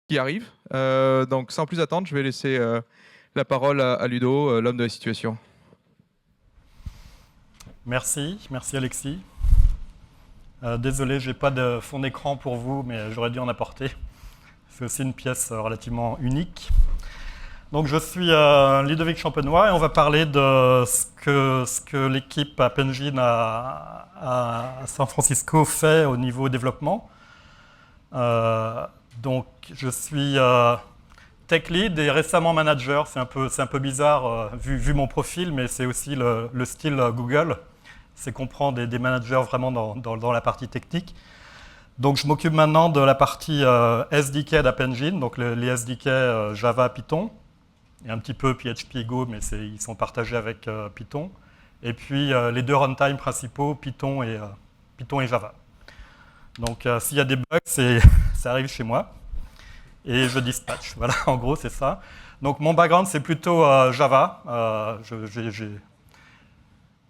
qui arrive. Donc, sans plus attendre, je vais laisser la parole à Ludo, l'homme de la situation. Merci Alexis. Désolé, j'ai pas de fond d'écran pour vous, mais j'aurais dû en apporter. C'est aussi une pièce relativement unique. Donc je suis Ludovic Champenois et on va parler de ce que l'équipe App Engine à San Francisco fait au niveau développement. Donc je suis tech lead et récemment manager. C'est un peu bizarre vu mon profil, mais c'est aussi le style Google. C'est qu'on prend des managers vraiment dans la partie technique. Donc je m'occupe maintenant de la partie SDK d'App Engine, donc les SDK Java, Python, et un petit peu PHP et Go, mais ils sont partagés avec Python. Et puis les deux runtime principaux, Python et Java. Donc s'il y a des bugs, ça arrive chez moi. Et je dispatch. Voilà, en gros, c'est ça. Donc mon background, c'est plutôt Java.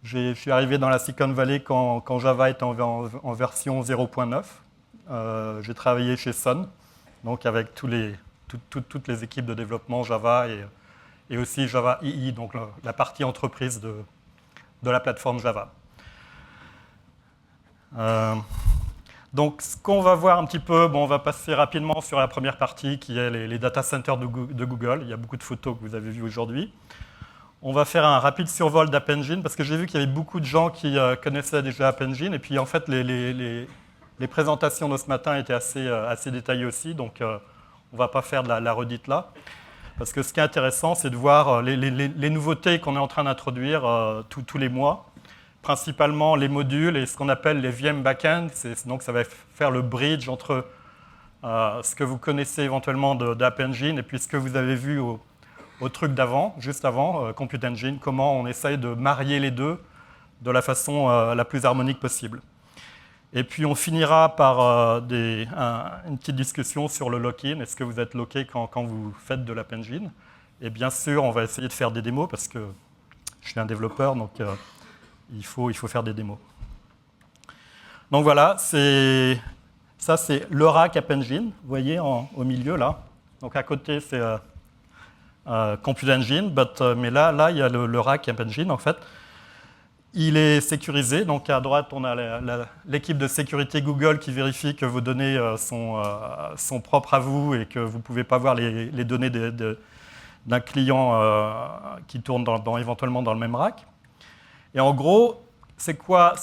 Je suis arrivé dans la Silicon Valley quand Java était en version 0.9. J'ai travaillé chez Sun, donc avec toutes les équipes de développement Java et aussi Java EE, donc la partie entreprise de la plateforme Java. Donc ce qu'on va voir un petit peu, on va passer rapidement sur la première partie qui est les data centers de Google. Il y a beaucoup de photos que vous avez vues aujourd'hui. On va faire un rapide survol d'App Engine parce que j'ai vu qu'il y avait beaucoup de gens qui connaissaient déjà App Engine et puis en fait les présentations de ce matin étaient assez détaillées aussi, donc on ne va pas faire de la redite là. Parce que ce qui est intéressant, c'est de voir les nouveautés qu'on est en train d'introduire tous les mois, principalement les modules et ce qu'on appelle les VM backend. Donc ça va faire le bridge entre ce que vous connaissez éventuellement d'App Engine et puis ce que vous avez vu au truc d'avant, juste avant, Compute Engine, comment on essaye de marier les deux de la façon la plus harmonique possible. Et puis on finira par une petite discussion sur le lock-in. Est-ce que vous êtes locké quand vous faites de l'App Engine? Et bien sûr, on va essayer de faire des démos parce que je suis un développeur, donc il faut faire des démos. Donc voilà, ça c'est le rack App Engine, vous voyez au milieu là. Donc à côté c'est Compute Engine, mais là il y a le rack App Engine en fait. Il est sécurisé, donc à droite on a l'équipe de sécurité Google qui vérifie que vos données sont propres à vous et que vous ne pouvez pas voir les données d'un client qui tourne éventuellement dans le même rack. Et en gros, c'est quoi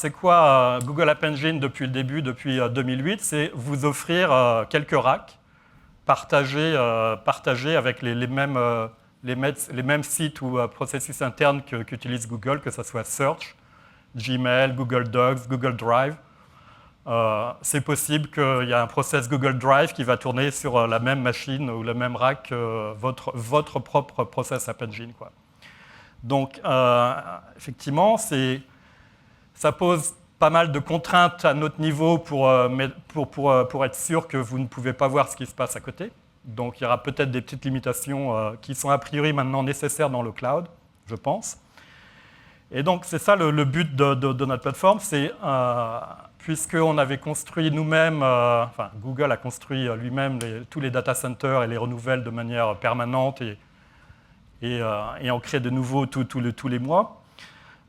Google App Engine depuis le début, depuis 2008? C'est vous offrir quelques racks partagés avec les mêmes sites ou processus internes qu'utilise Google, que ce soit Search, Gmail, Google Docs, Google Drive. C'est possible qu'il y ait un process Google Drive qui va tourner sur la même machine ou le même rack que votre propre process App Engine, quoi. Donc, effectivement, ça pose pas mal de contraintes à notre niveau pour être sûr que vous ne pouvez pas voir ce qui se passe à côté. Donc, il y aura peut-être des petites limitations qui sont a priori maintenant nécessaires dans le cloud, je pense. Et donc, c'est ça le but de notre plateforme, c'est puisqu'on avait construit nous-mêmes, Google a construit lui-même tous les data centers et les renouvelle de manière permanente et en crée de nouveaux tous les mois.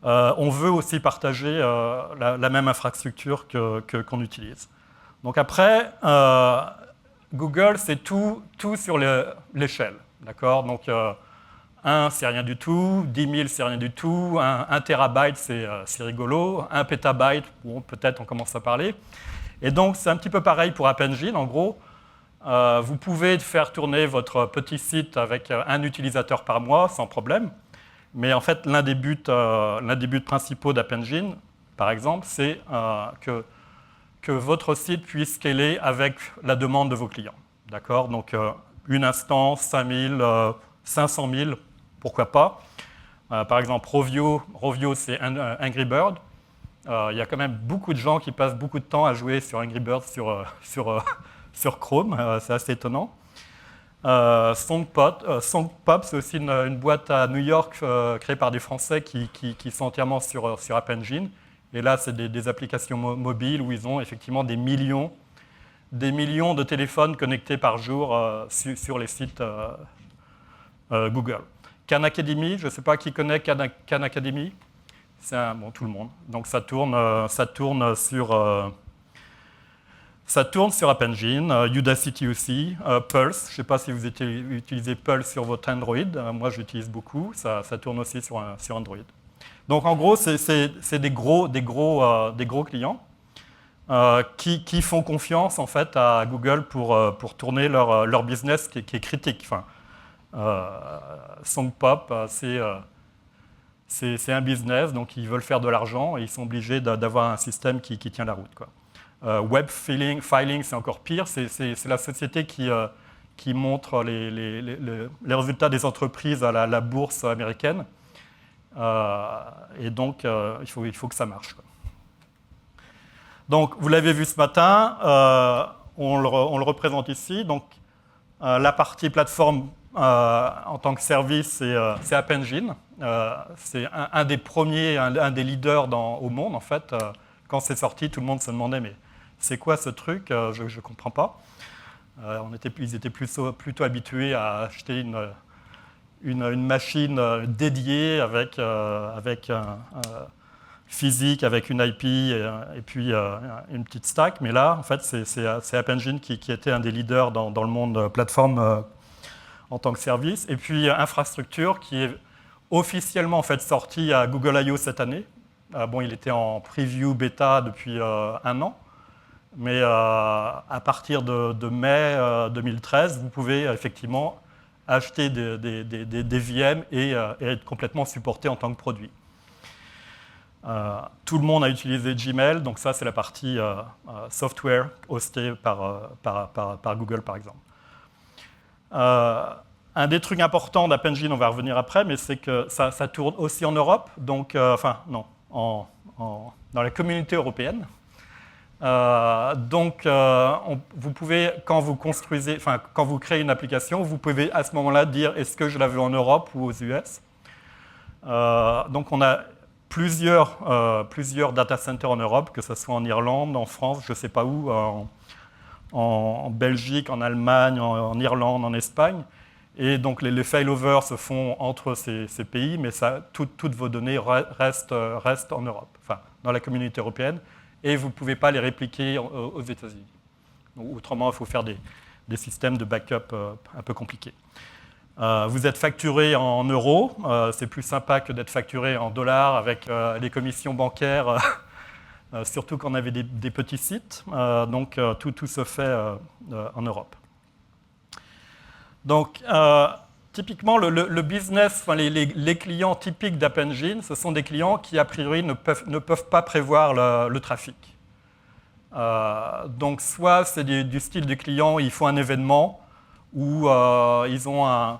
On veut aussi partager la même infrastructure qu'on utilise. Donc après, Google, c'est tout sur l'échelle. D'accord? Donc 1, c'est rien du tout. 10 000, c'est rien du tout. 1 terabyte, c'est rigolo. 1 pétabyte, bon, peut-être on commence à parler. Et donc, c'est un petit peu pareil pour App Engine. En gros, vous pouvez faire tourner votre petit site avec un utilisateur par mois, sans problème. Mais en fait, l'un des buts principaux d'App Engine, par exemple, c'est que votre site puisse scaler avec la demande de vos clients. D'accord? Donc, une instance, 5 000, 500 000, pourquoi pas. Par exemple, Rovio c'est Angry Bird. Il y a quand même beaucoup de gens qui passent beaucoup de temps à jouer sur Angry Bird sur Chrome. C'est assez étonnant. Songpop, c'est aussi une boîte à New York créée par des Français qui sont entièrement sur App Engine. Et là, c'est des applications mobiles où ils ont effectivement des millions des millions de téléphones connectés par jour sur les sites Google. Khan Academy, je ne sais pas qui connaît Khan Academy. C'est bon, tout le monde. Donc ça tourne sur App Engine, Udacity aussi, Pulse. Je ne sais pas si vous utilisez Pulse sur votre Android. Moi, j'utilise beaucoup. Ça tourne aussi sur Android. Donc en gros, c'est des gros clients qui font confiance en fait à Google pour tourner leur business qui est critique. Enfin, Songpop, c'est un business, donc ils veulent faire de l'argent et ils sont obligés d'avoir un système qui tient la route, quoi. Web filing, c'est encore pire. C'est la société qui montre les résultats des entreprises à la bourse américaine. Et donc, il faut que ça marche, quoi. Donc, vous l'avez vu ce matin, on le représente ici. Donc, la partie plateforme en tant que service, c'est App Engine. C'est un des premiers, un des leaders au monde, en fait. Quand c'est sorti, tout le monde se demandait, mais c'est quoi ce truc? Je ne comprends pas. Ils étaient plutôt habitués à acheter une machine dédiée avec physique, avec une IP et puis une petite stack. Mais là, en fait, c'est App Engine qui était un des leaders dans le monde plateforme en tant que service. Et puis infrastructure qui est officiellement en fait sorti à Google I/O cette année. Bon, il était en preview bêta depuis 1 an. Mais à partir de mai 2013, vous pouvez effectivement acheter des VM et être complètement supporté en tant que produit. Tout le monde a utilisé Gmail, donc ça c'est la partie software hostée par Google par exemple. Un des trucs importants d'App Engine, on va revenir après, mais c'est que ça tourne aussi en Europe, donc dans la communauté européenne. Vous pouvez, quand vous créez une application, vous pouvez à ce moment-là dire est-ce que je la veux en Europe ou aux US. Donc on a plusieurs data centers en Europe, que ce soit en Irlande, en France, je ne sais pas où, en Belgique, en Allemagne, en Irlande, en Espagne. Et donc les failovers se font entre ces pays, mais toutes vos données restent en Europe, enfin dans la communauté européenne. Et vous ne pouvez pas les répliquer aux États-Unis. Autrement, il faut faire des systèmes de backup un peu compliqués. Vous êtes facturé en euros. C'est plus sympa que d'être facturé en dollars avec les commissions bancaires, surtout quand on avait des petits sites. Donc, tout se fait en Europe. Donc, typiquement, le business, enfin, les clients typiques d'App Engine, ce sont des clients qui, a priori, ne peuvent pas prévoir le trafic. Donc, soit c'est du style de client, il faut un événement, ou ils ont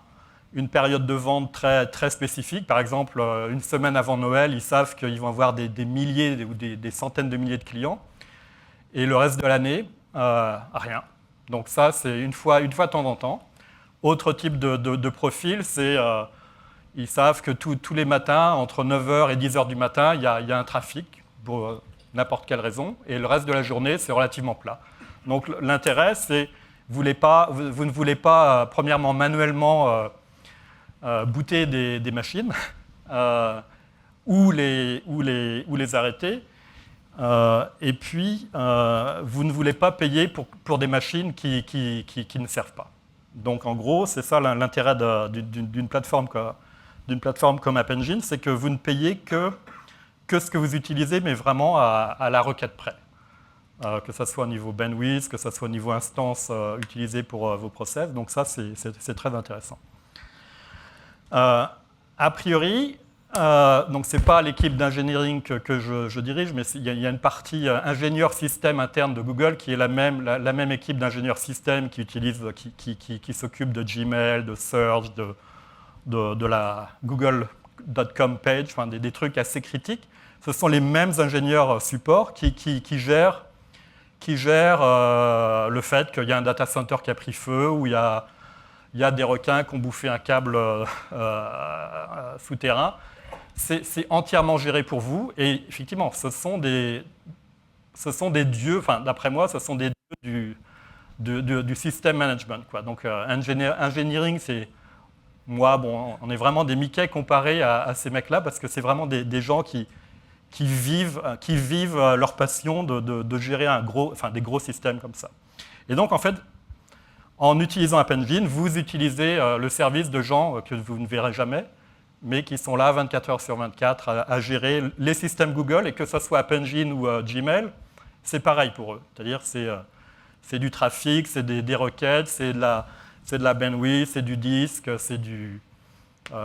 une période de vente très, très spécifique. Par exemple, une semaine avant Noël, ils savent qu'ils vont avoir des milliers ou des centaines de milliers de clients. Et le reste de l'année, rien. Donc ça, c'est une fois de temps en temps. Autre type de profil, c'est ils savent que tous les matins, entre 9h et 10h du matin, il y a un trafic pour n'importe quelle raison, et le reste de la journée, c'est relativement plat. Donc l'intérêt, c'est vous ne voulez pas, premièrement, manuellement booter des machines ou les arrêter, et puis vous ne voulez pas payer pour des machines qui ne servent pas. Donc en gros, c'est ça l'intérêt d'une plateforme comme App Engine, c'est que vous ne payez que ce que vous utilisez, mais vraiment à la requête près. Que ce soit au niveau bandwidth, que ce soit au niveau instance utilisée pour vos process. Donc ça, c'est très intéressant. A priori, donc ce n'est pas l'équipe d'engineering que je dirige, mais il y a une partie ingénieur système interne de Google qui est la même équipe d'ingénieurs système qui s'occupe de Gmail, de Search, de la Google.com page, enfin des trucs assez critiques. Ce sont les mêmes ingénieurs support qui gèrent le fait qu'il y a un data center qui a pris feu, où il y a des requins qui ont bouffé un câble souterrain. C'est entièrement géré pour vous. Et effectivement, ce sont des dieux, enfin, d'après moi, ce sont des dieux du système management, quoi. Donc, engineering, c'est... Moi, bon, on est vraiment des Mickey comparés à ces mecs-là, parce que c'est vraiment des gens qui vivent leur passion de gérer des gros systèmes comme ça. Et donc, en fait, en utilisant App Engine, vous utilisez le service de gens que vous ne verrez jamais, mais qui sont là 24 heures sur 24 à gérer les systèmes Google, et que ce soit App Engine ou Gmail, c'est pareil pour eux. C'est-à-dire, c'est du trafic, c'est des requêtes, c'est de la bandwidth, c'est du disque, c'est du... ils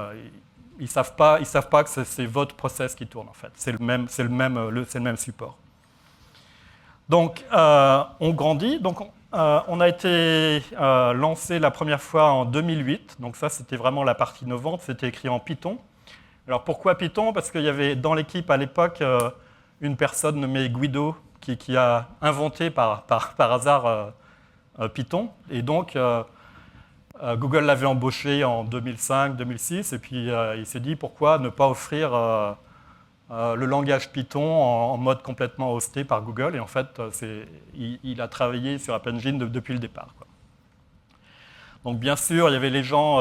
ne savent pas que c'est votre process qui tourne, en fait. C'est le même support. Donc, on grandit. Donc, on a été lancé la première fois en 2008. Donc ça, c'était vraiment la partie innovante. C'était écrit en Python. Alors, pourquoi Python? Parce qu'il y avait dans l'équipe, à l'époque, une personne nommée Guido qui a inventé par hasard Python. Et donc... Google l'avait embauché en 2005-2006, et puis il s'est dit pourquoi ne pas offrir le langage Python en mode complètement hosté par Google. Et en fait, il a travaillé sur App Engine depuis le départ, quoi. Donc bien sûr, il y avait les gens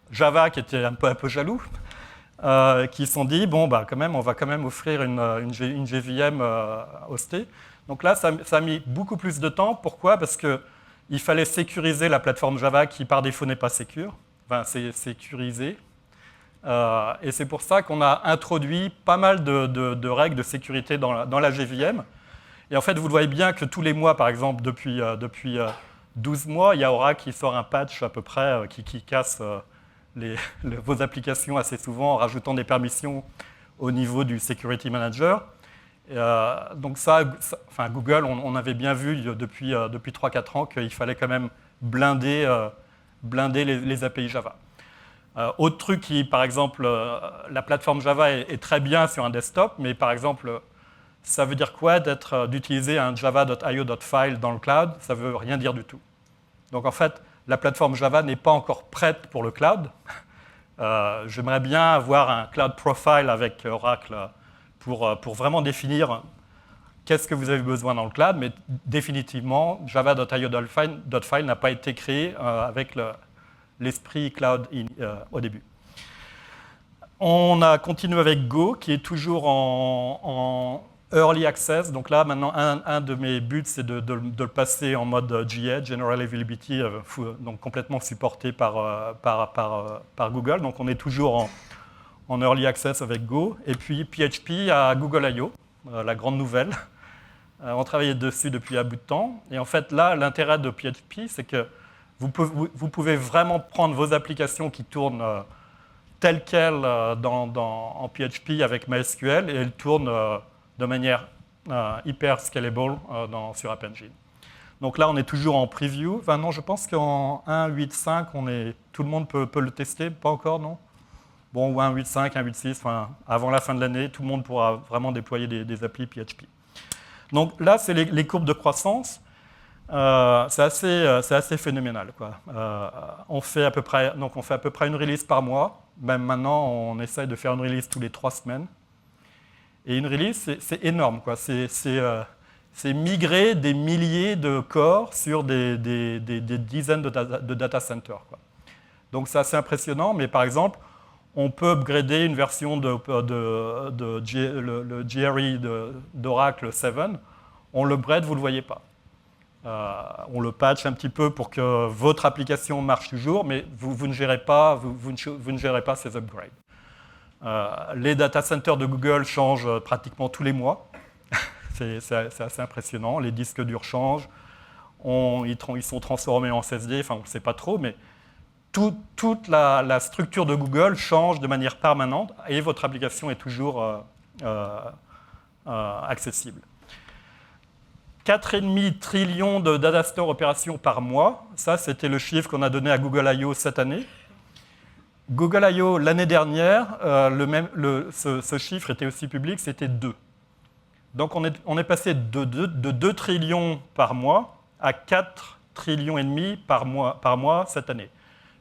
Java qui étaient un peu jaloux, qui se sont dit bon, bah, on va quand même offrir une JVM hostée. Donc là, ça a mis beaucoup plus de temps. Pourquoi? Parce que il fallait sécuriser la plateforme Java qui, par défaut, n'est pas sécure. Enfin, c'est sécurisé. Et c'est pour ça qu'on a introduit pas mal de règles de sécurité dans la JVM. Et en fait, vous le voyez bien que tous les mois, par exemple, depuis 12 mois, il y a Oracle qui sort un patch à peu près qui casse vos applications assez souvent en rajoutant des permissions au niveau du Security Manager. Donc Google, on avait bien vu depuis 3-4 ans qu'il fallait quand même blinder les API Java. Autre truc qui, par exemple, la plateforme Java est très bien sur un desktop, mais par exemple, ça veut dire quoi d'utiliser un java.io.file dans le cloud? Ça ne veut rien dire du tout. Donc en fait, la plateforme Java n'est pas encore prête pour le cloud. J'aimerais bien avoir un cloud profile avec Oracle pour vraiment définir qu'est-ce que vous avez besoin dans le cloud, mais définitivement, java.io.file n'a pas été créé avec l'esprit cloud au début. On a continué avec Go, qui est toujours en early access. Donc là, maintenant, un de mes buts, c'est de le passer en mode GA, General Availability, donc complètement supporté par Google. Donc on est toujours en early access avec Go. Et puis PHP à Google I.O., la grande nouvelle. On travaillait dessus depuis un bout de temps. Et en fait, là, l'intérêt de PHP, c'est que vous pouvez vraiment prendre vos applications qui tournent telles quelles en PHP avec MySQL, et elles tournent de manière hyper scalable sur App Engine. Donc là, on est toujours en preview. Enfin non, je pense qu'en 1.8.5, tout le monde peut le tester. Pas encore, non? Bon, ou 1.8.5, 1.8.6, enfin, avant la fin de l'année, tout le monde pourra vraiment déployer des applis PHP. Donc là, c'est les courbes de croissance. C'est assez phénoménal, quoi. On fait à peu près une release par mois. Même maintenant, on essaye de faire une release tous les 3 semaines. Et une release, c'est énorme, quoi. C'est migrer des milliers de corps sur des dizaines de data centers, quoi. Donc c'est assez impressionnant, mais par exemple, on peut upgrader une version le GRE d'Oracle 7. On l'upgrade, vous ne le voyez pas. On le patch un petit peu pour que votre application marche toujours, mais vous ne gérez pas ces upgrades. Les data centers de Google changent pratiquement tous les mois. C'est assez impressionnant. Les disques durs changent. Ils sont transformés en SSD. Enfin, on ne sait pas trop, mais toute la structure de Google change de manière permanente et votre application est toujours accessible. 4,5 trillions de data store opérations par mois. Ça, c'était le chiffre qu'on a donné à Google I.O. cette année. Google I.O. l'année dernière, ce chiffre était aussi public, c'était 2. Donc on est passé de 2 trillions par mois à 4 trillions et demi par mois cette année.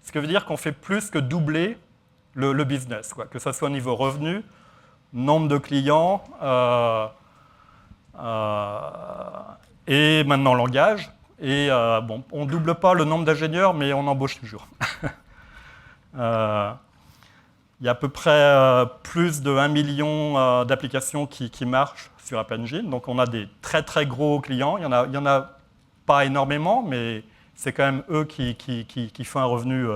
Ce qui veut dire qu'on fait plus que doubler le business, quoi. Que ce soit au niveau revenu, nombre de clients, et maintenant langage. Et bon, on ne double pas le nombre d'ingénieurs, mais on embauche toujours. Il y a à peu près plus de 1 million d'applications qui marchent sur App Engine. Donc on a des très très gros clients. Il y en a pas énormément, mais c'est quand même eux qui font un revenu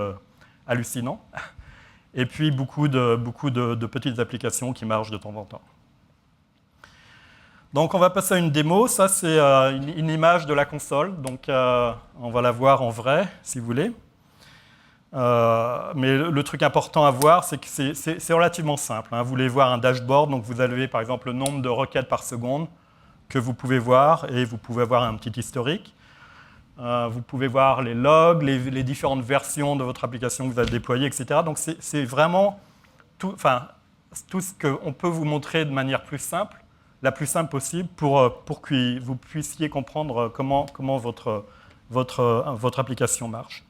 hallucinant. Et puis beaucoup de petites applications qui marchent de temps en temps. Donc on va passer à une démo. Ça c'est une image de la console. Donc on va la voir en vrai, si vous voulez. Mais le truc important à voir, c'est que c'est relativement simple. Vous voulez voir un dashboard, donc vous avez par exemple le nombre de requêtes par seconde que vous pouvez voir, et vous pouvez avoir un petit historique. Vous pouvez voir les logs, les différentes versions de votre application que vous avez déployées, etc. Donc c'est vraiment tout ce qu'on peut vous montrer de manière plus simple, la plus simple possible, pour que vous puissiez comprendre comment votre application marche.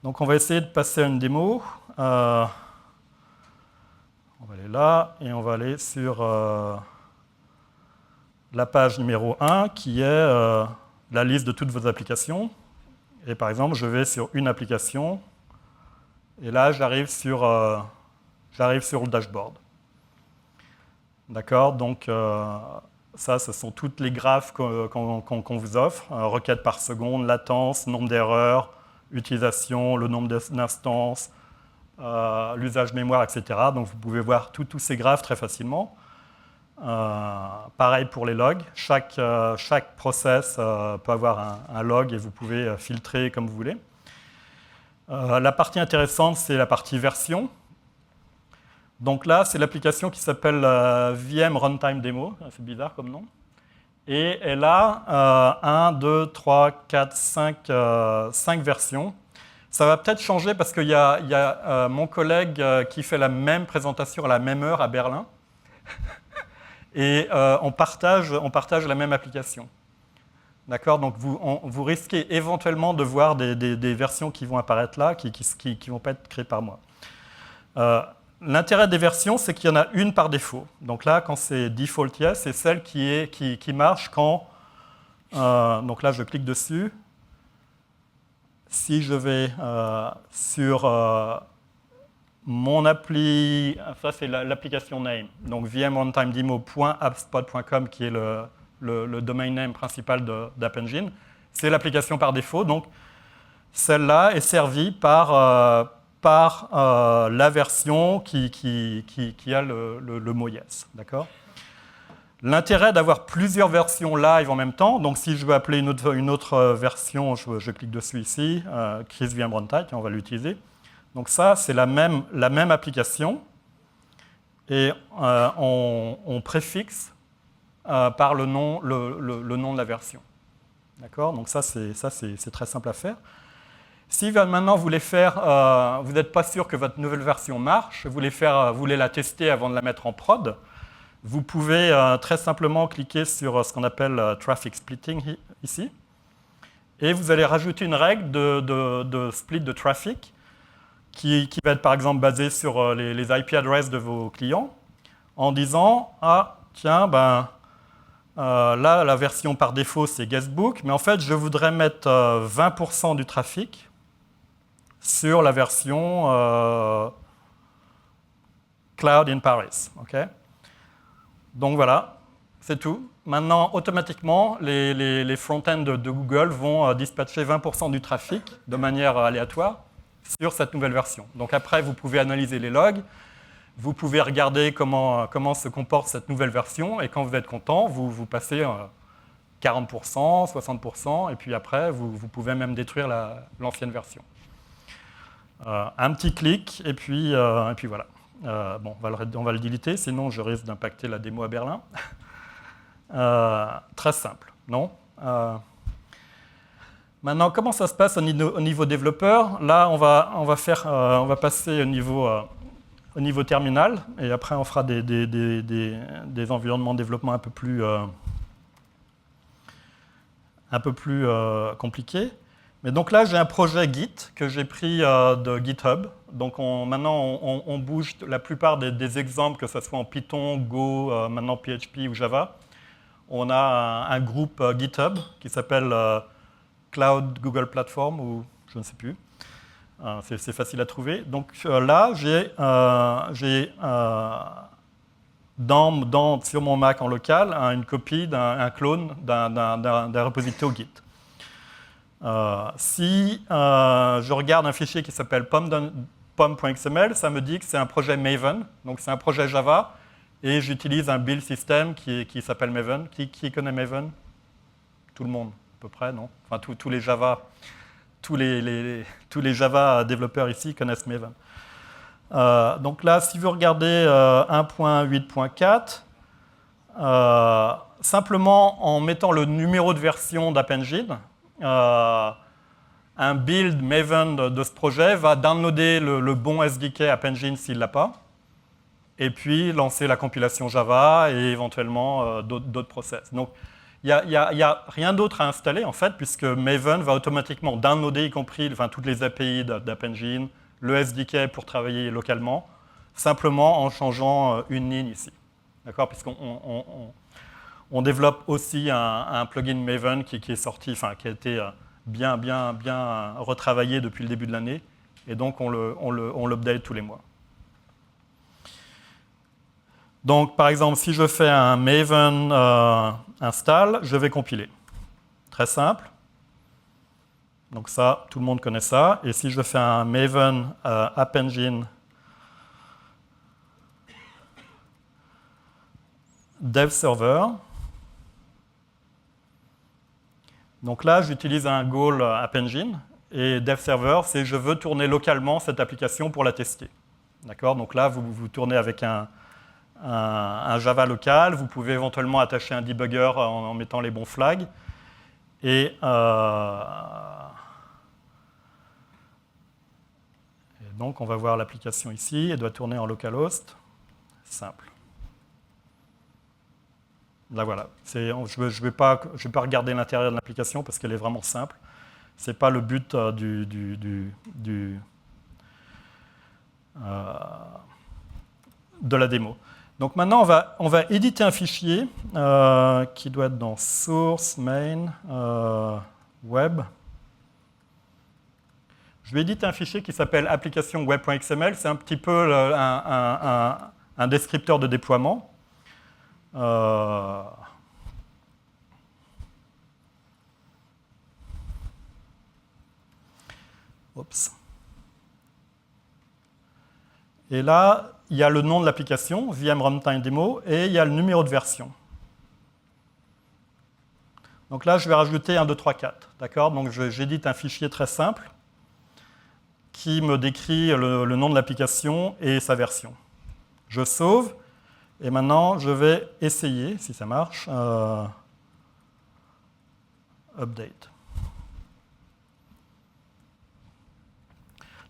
Donc on va essayer de passer à une démo. On va aller là, et on va aller sur la page numéro 1, qui est la liste de toutes vos applications. Et par exemple, je vais sur une application, et là, j'arrive sur le dashboard. D'accord? Donc, ça, ce sont toutes les graphes qu'on vous offre. Requêtes par seconde, latence, nombre d'erreurs, utilisation, le nombre d'instances, l'usage mémoire, etc. Donc, vous pouvez voir tous ces graphes très facilement. Pareil pour les logs. Chaque process peut avoir un log, et vous pouvez filtrer comme vous voulez. La partie intéressante, c'est la partie version. Donc là, c'est l'application qui s'appelle VM Runtime Demo. C'est bizarre comme nom. Et elle a 1, 2, 3, 4, 5 versions. Ça va peut-être changer parce qu'il y a mon collègue qui fait la même présentation à la même heure à Berlin. Et on partage la même application. D'accord? Donc vous risquez éventuellement de voir des versions qui vont apparaître là, qui ne vont pas être créées par moi. L'intérêt des versions, c'est qu'il y en a une par défaut. Donc là, quand c'est default yes, c'est celle qui marche quand... donc là, je clique dessus. Si je vais sur mon appli... Ça, c'est l'application name. Donc vmruntimedemo.appspot.com, qui est le domain name principal d'App Engine. C'est l'application par défaut. Donc celle-là est servie par la version qui a le mot yes. D'accord? L'intérêt d'avoir plusieurs versions live en même temps, donc si je veux appeler une autre version, je clique dessus ici, Chris VM Runtime, on va l'utiliser. Donc ça, c'est la même application, et on préfixe par le nom de la version. D'accord? Donc ça, c'est très simple à faire. Si maintenant vous voulez faire, vous n'êtes pas sûr que votre nouvelle version marche, vous voulez la tester avant de la mettre en prod, vous pouvez très simplement cliquer sur ce qu'on appelle traffic splitting ici, et vous allez rajouter une règle de split de traffic qui va être par exemple basée sur les IP addresses de vos clients, en disant ah tiens là la version par défaut c'est guestbook, mais en fait je voudrais mettre 20% du trafic sur la version Cloud in Paris. Okay? Donc voilà, c'est tout. Maintenant, automatiquement, les front-ends de Google vont dispatcher 20% du trafic de manière aléatoire sur cette nouvelle version. Donc après, vous pouvez analyser les logs, vous pouvez regarder comment se comporte cette nouvelle version, et quand vous êtes content, vous passez 40%, 60%, et puis après, vous pouvez même détruire l'ancienne version. Un petit clic, et puis voilà. Bon, on va le déliter, sinon je risque d'impacter la démo à Berlin. Très simple, non? Maintenant, comment ça se passe au niveau développeur? Là, on va passer au niveau terminal, et après on fera des environnements de développement un peu plus compliqués. Mais donc là, j'ai un projet Git que j'ai pris de GitHub. Donc maintenant, on bouge la plupart des exemples, que ce soit en Python, Go, maintenant PHP ou Java. On a un groupe GitHub qui s'appelle Cloud Google Platform, ou je ne sais plus. C'est facile à trouver. Donc là, j'ai sur mon Mac en local une copie, un clone d'un repository Git. Si je regarde un fichier qui s'appelle pom.xml, ça me dit que c'est un projet Maven, donc c'est un projet Java, et j'utilise un build system qui s'appelle Maven. Qui connaît Maven? Tout le monde, à peu près, non? Enfin, tous les Java développeurs ici connaissent Maven. Donc là, si vous regardez 1.8.4, simplement en mettant le numéro de version d'App Engine, un build Maven de ce projet va downloader le bon SDK App Engine s'il ne l'a pas, et puis lancer la compilation Java et éventuellement d'autres process. Donc, il n'y a rien d'autre à installer, en fait, puisque Maven va automatiquement downloader, y compris toutes les API d'App Engine, le SDK pour travailler localement, simplement en changeant une ligne ici. D'accord? Puisqu'on développe aussi un plugin Maven qui est sorti, qui a été bien retravaillé depuis le début de l'année, et donc on l'update tous les mois. Donc, par exemple, si je fais un Maven install, je vais compiler. Très simple. Donc ça, tout le monde connaît ça. Et si je fais un Maven App Engine Dev Server, donc là, j'utilise un Goal App Engine. Et Dev Server, c'est je veux tourner localement cette application pour la tester. D'accord? Donc là, vous tournez avec un Java local. Vous pouvez éventuellement attacher un debugger en mettant les bons flags. Et donc, on va voir l'application ici. Elle doit tourner en localhost. Simple. Là, voilà. Je ne vais pas regarder l'intérieur de l'application parce qu'elle est vraiment simple. Ce n'est pas le but de la démo. Donc maintenant, on va éditer un fichier qui doit être dans Source, Main, Web. Je vais éditer un fichier qui s'appelle application web.xml. C'est un petit peu un descripteur de déploiement. Oups. Et là, il y a le nom de l'application, VM Runtime Demo, et il y a le numéro de version. Donc là, je vais rajouter 1, 2, 3, 4. D'accord? Donc j'édite un fichier très simple qui me décrit le nom de l'application et sa version. Je sauve, et maintenant, je vais essayer, si ça marche, update.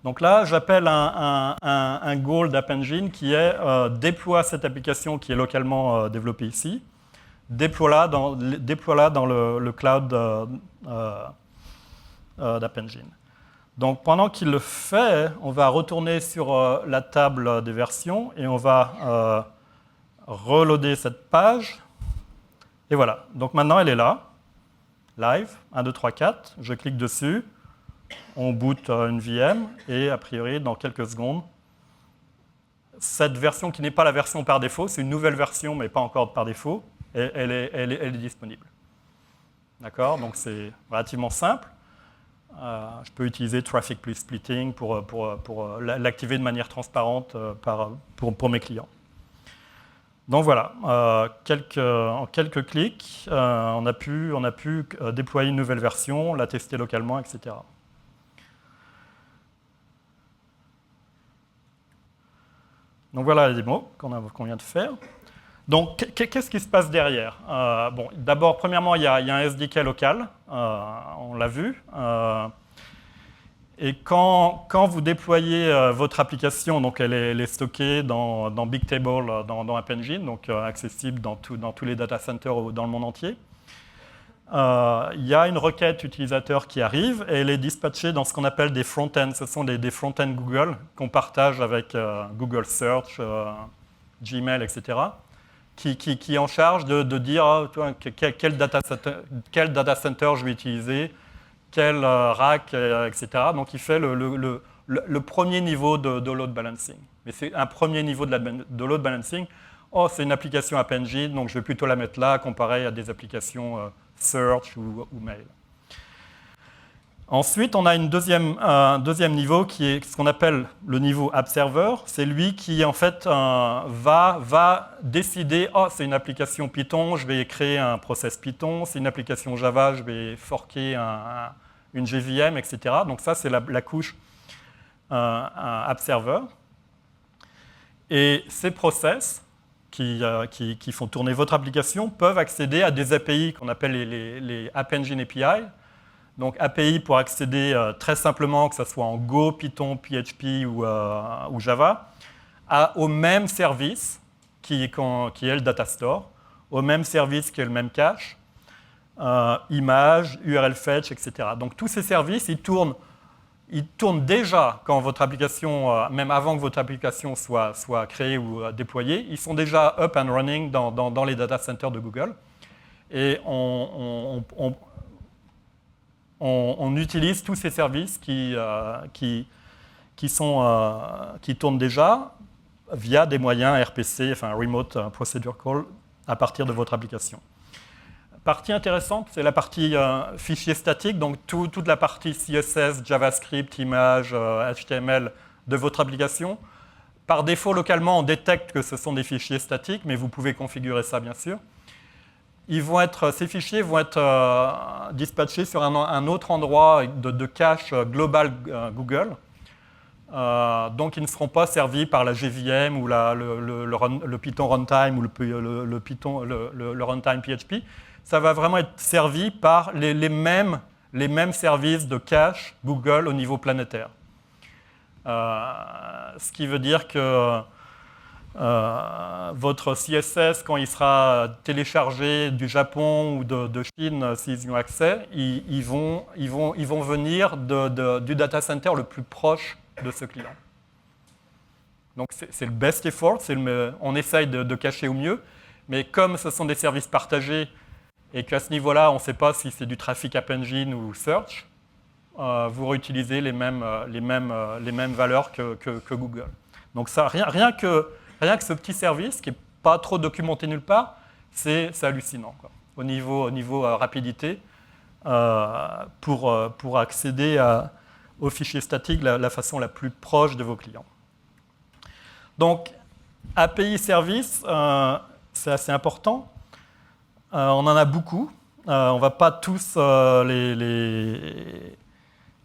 Donc là, j'appelle un goal d'App Engine qui est déploie cette application qui est localement développée ici, déploie-la dans le cloud d'App Engine. Donc pendant qu'il le fait, on va retourner sur la table des versions et on va reloader cette page. Et voilà. Donc maintenant, elle est là, live, 1, 2, 3, 4. Je clique dessus. On boot une VM et a priori, dans quelques secondes, cette version qui n'est pas la version par défaut, c'est une nouvelle version, mais pas encore par défaut, elle est disponible. D'accord? Donc c'est relativement simple. Je peux utiliser Traffic Splitting pour l'activer de manière transparente pour mes clients. Donc voilà, en quelques clics, on a pu déployer une nouvelle version, la tester localement, etc. Donc voilà la démo qu'on vient de faire. Donc qu'est-ce qui se passe derrière? Bon, d'abord, premièrement, il y a un SDK local, on l'a vu. Et quand vous déployez votre application, donc elle est stockée dans Bigtable, dans App Engine, donc accessible dans tous les data centers dans le monde entier. Il y a une requête utilisateur qui arrive et elle est dispatchée dans ce qu'on appelle des front-ends. Ce sont des front-ends Google qu'on partage avec Google Search, Gmail, etc. Qui est en charge de dire quel data center je vais utiliser, quel rack, etc. Donc il fait le premier niveau de load balancing. Mais c'est un premier niveau de load balancing. Oh, c'est une application App Engine, donc je vais plutôt la mettre là, comparée à des applications Search ou Mail. Ensuite, on a un deuxième niveau qui est ce qu'on appelle le niveau App Server. C'est lui qui, en fait, va décider, oh, c'est une application Python, je vais créer un process Python. C'est une application Java, je vais forker une JVM, etc. Donc ça, c'est la couche un App Server. Et ces process qui font tourner votre application peuvent accéder à des API qu'on appelle les App Engine API. Donc API pour accéder très simplement, que ce soit en Go, Python, PHP ou Java, au même service qui est le data store, au même service qui est le même cache, image, URL fetch, etc. Donc tous ces services, ils tournent déjà quand votre application, même avant que votre application soit créée ou déployée, ils sont déjà up and running dans les data centers de Google. Et on utilise tous ces services qui tournent déjà via des moyens RPC, enfin Remote Procedure Call, à partir de votre application. Partie intéressante, c'est la partie fichier statique, donc toute la partie CSS, JavaScript, image, HTML de votre application. Par défaut, localement, on détecte que ce sont des fichiers statiques, mais vous pouvez configurer ça, bien sûr. Ces fichiers vont être dispatchés sur un autre endroit de cache global Google. Donc, ils ne seront pas servis par la JVM ou le Python runtime ou le runtime PHP. Ça va vraiment être servi par les mêmes services de cache Google au niveau planétaire. Ce qui veut dire que votre CSS, quand il sera téléchargé du Japon ou de Chine, s'ils y ont accès, ils vont venir du data center le plus proche de ce client. Donc c'est le best effort, on essaye de cacher au mieux, mais comme ce sont des services partagés et qu'à ce niveau-là, on ne sait pas si c'est du traffic App Engine ou Search, vous réutilisez les mêmes valeurs que Google. Donc ça, rien que ce petit service, qui n'est pas trop documenté nulle part, c'est hallucinant, quoi. Au niveau rapidité, pour accéder aux fichiers statiques de la façon la plus proche de vos clients. Donc, API service, c'est assez important. On en a beaucoup. On ne va pas tous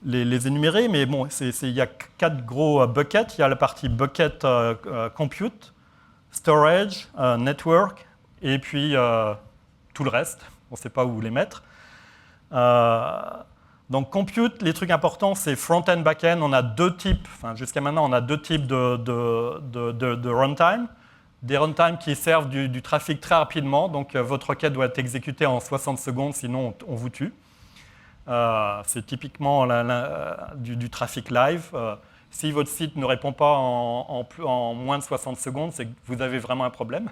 les énumérer, mais bon, il y a 4 gros buckets. Il y a la partie bucket compute, storage, network, et puis tout le reste. On ne sait pas où les mettre. Donc compute, les trucs importants, c'est front-end, back-end. On a deux types, jusqu'à maintenant, on a deux types de runtime. Des runtimes qui servent du trafic très rapidement. Donc votre requête doit être exécutée en 60 secondes, sinon on vous tue. C'est typiquement du trafic live. Si votre site ne répond pas en moins de 60 secondes, c'est que vous avez vraiment un problème.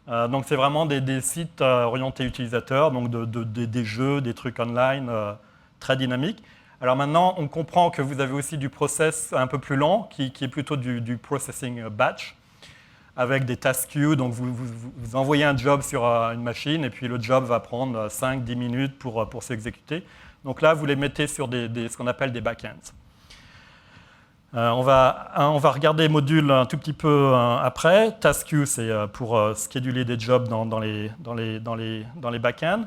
Donc c'est vraiment des sites orientés utilisateurs, donc des jeux, des trucs online très dynamiques. Alors maintenant, on comprend que vous avez aussi du process un peu plus lent, qui est plutôt du processing batch, avec des task queues. Donc vous envoyez un job sur une machine, et puis le job va prendre 5-10 minutes pour s'exécuter. Donc là, vous les mettez sur ce qu'on appelle des backends. On va regarder module un tout petit peu après. Task queue, c'est pour scheduler des jobs dans les backends.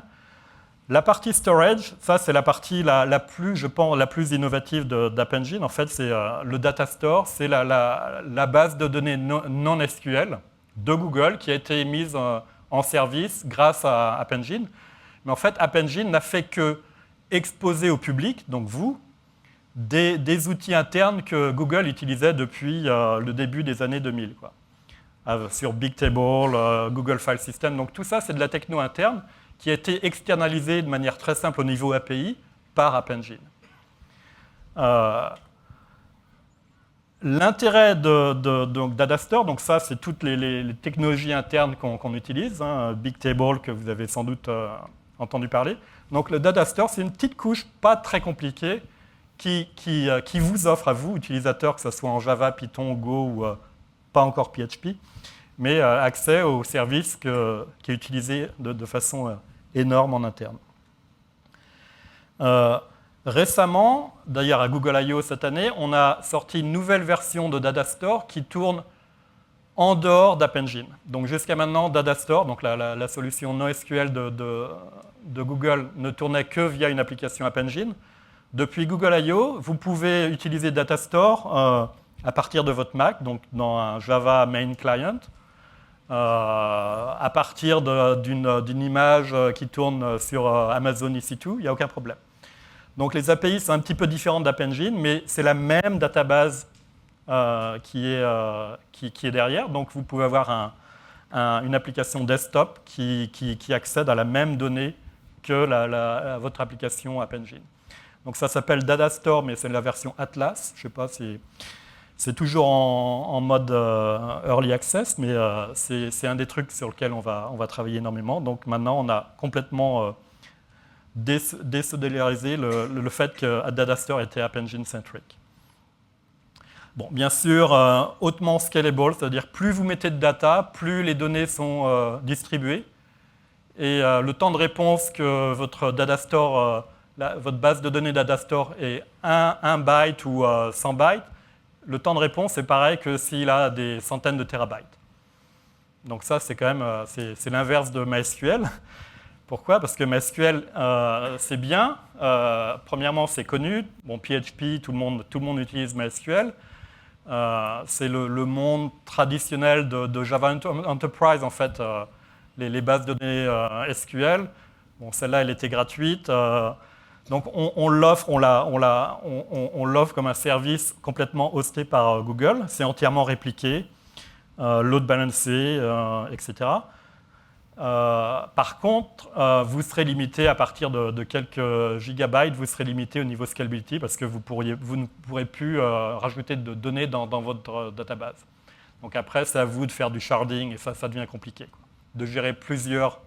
La partie storage, ça c'est la partie la plus innovative d'App Engine. En fait, c'est le data store, c'est la base de données non SQL de Google qui a été mise en service grâce à App Engine. Mais en fait, App Engine n'a fait que exposer au public, donc vous, des outils internes que Google utilisait depuis le début des années 2000, quoi. Sur Bigtable, Google File System. Donc tout ça, c'est de la techno interne qui a été externalisée de manière très simple au niveau API par App Engine. L'intérêt de Data Store, donc ça, c'est toutes les technologies internes qu'on utilise. Bigtable, que vous avez sans doute entendu parler. Donc le Data Store, c'est une petite couche pas très compliquée qui vous offre à vous, utilisateurs, que ce soit en Java, Python, Go ou pas encore PHP, mais accès au service qui est utilisé de façon énorme en interne. Récemment, d'ailleurs à Google I/O cette année, on a sorti une nouvelle version de Data Store qui tourne en dehors d'App Engine. Donc jusqu'à maintenant, Data Store, donc la solution NoSQL de Google, ne tournait que via une application App Engine. Depuis Google I/O, vous pouvez utiliser Data Store à partir de votre Mac, donc dans un Java Main Client, à partir d'une image qui tourne sur Amazon EC2, il n'y a aucun problème. Donc les API sont un petit peu différentes d'App Engine, mais c'est la même database qui est derrière. Donc vous pouvez avoir une application desktop qui accède à la même donnée que votre application App Engine. Donc ça s'appelle Data Store, mais c'est la version Atlas. Je ne sais pas si c'est toujours en mode Early Access, mais c'est un des trucs sur lequel on va travailler énormément. Donc maintenant, on a complètement désodélarisé le fait que Data Store était App Engine centric. Bon, bien sûr, hautement scalable, c'est-à-dire plus vous mettez de data, plus les données sont distribuées. Et le temps de réponse que votre Data Store, votre base de données Data Store est 1 byte ou 100 bytes, le temps de réponse est pareil que s'il a des centaines de terabytes. Donc ça, c'est quand même c'est l'inverse de MySQL. Pourquoi? Parce que MySQL, c'est bien. Premièrement, c'est connu. Bon, PHP, tout le monde utilise MySQL. C'est le monde traditionnel de Java Enterprise, en fait, les bases de données SQL. Bon, celle-là, elle était gratuite. Donc, on l'offre comme un service complètement hosté par Google. C'est entièrement répliqué, load balancé, etc. Par contre, vous serez limité à partir de quelques gigabytes, vous serez limité au niveau scalability parce que vous ne pourrez plus rajouter de données dans votre database. Donc après, c'est à vous de faire du sharding et ça devient compliqué, quoi. De gérer plusieurs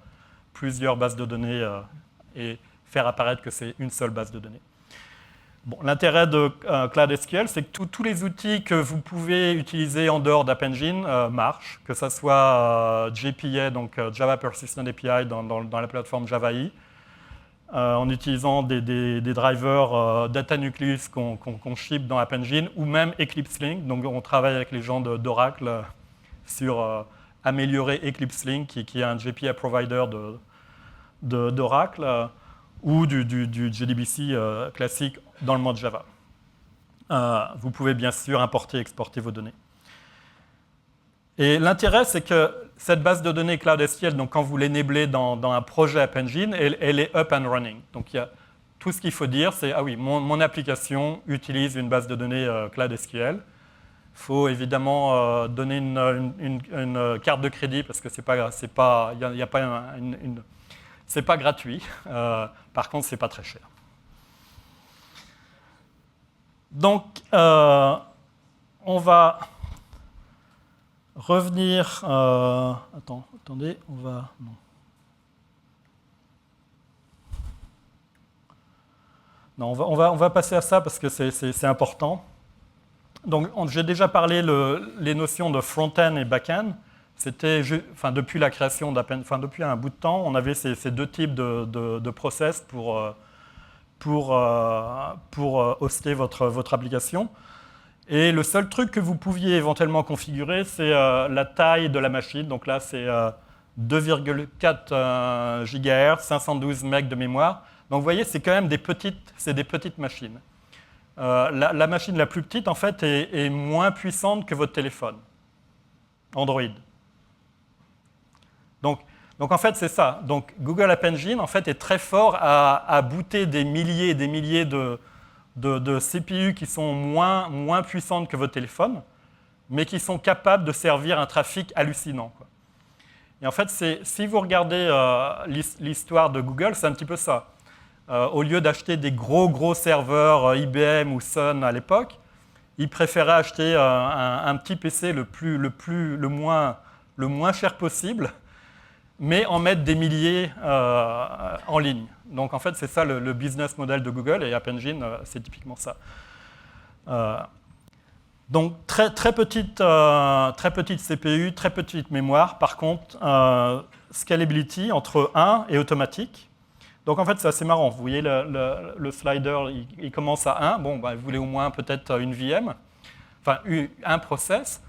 bases de données et faire apparaître que c'est une seule base de données. Bon, l'intérêt de Cloud SQL, c'est que tous les outils que vous pouvez utiliser en dehors d'App Engine marchent, que ce soit JPA, donc Java Persistent API dans la plateforme Java.EE, en utilisant des drivers Data Nucleus qu'on ship dans App Engine, ou même Eclipse Link. Donc on travaille avec les gens d'Oracle sur améliorer Eclipse Link, qui est un JPA provider d'Oracle, ou du JDBC classique dans le mode Java. Vous pouvez bien sûr importer et exporter vos données. Et l'intérêt, c'est que cette base de données Cloud SQL, donc quand vous l'énablez dans un projet App Engine, elle est up and running. Donc il y a tout ce qu'il faut dire, c'est ah oui, mon application utilise une base de données Cloud SQL. Il faut évidemment donner une carte de crédit parce que c'est pas gratuit. Par contre, c'est pas très cher. Donc, on va revenir. Attendez, on va. Non, on va passer à ça parce que c'est important. Donc, j'ai déjà parlé les notions de front-end et back-end. C'était, depuis la création depuis un bout de temps, on avait ces deux types de process pour hoster votre application. Et le seul truc que vous pouviez éventuellement configurer, c'est la taille de la machine. Donc là, c'est 2,4 GHz, 512 MB de mémoire. Donc vous voyez, c'est quand même des petites machines. La machine la plus petite, en fait, est moins puissante que votre téléphone Android. Donc en fait, c'est ça. Donc Google App Engine, en fait, est très fort à booter des milliers et des milliers de CPU qui sont moins puissantes que votre téléphone, mais qui sont capables de servir un trafic hallucinant, quoi. Et en fait, si vous regardez l'histoire de Google, c'est un petit peu ça. Au lieu d'acheter des gros serveurs IBM ou Sun à l'époque, ils préféraient acheter un petit PC le moins cher possible, mais en mettre des milliers en ligne. Donc en fait, c'est ça le business model de Google, et App Engine, c'est typiquement ça. Donc très petite CPU, très petite mémoire. Par contre, scalability entre 1 et automatique. Donc en fait, c'est assez marrant. Vous voyez le slider, il commence à 1. Bon, vous voulez au moins peut-être une VM, enfin un process.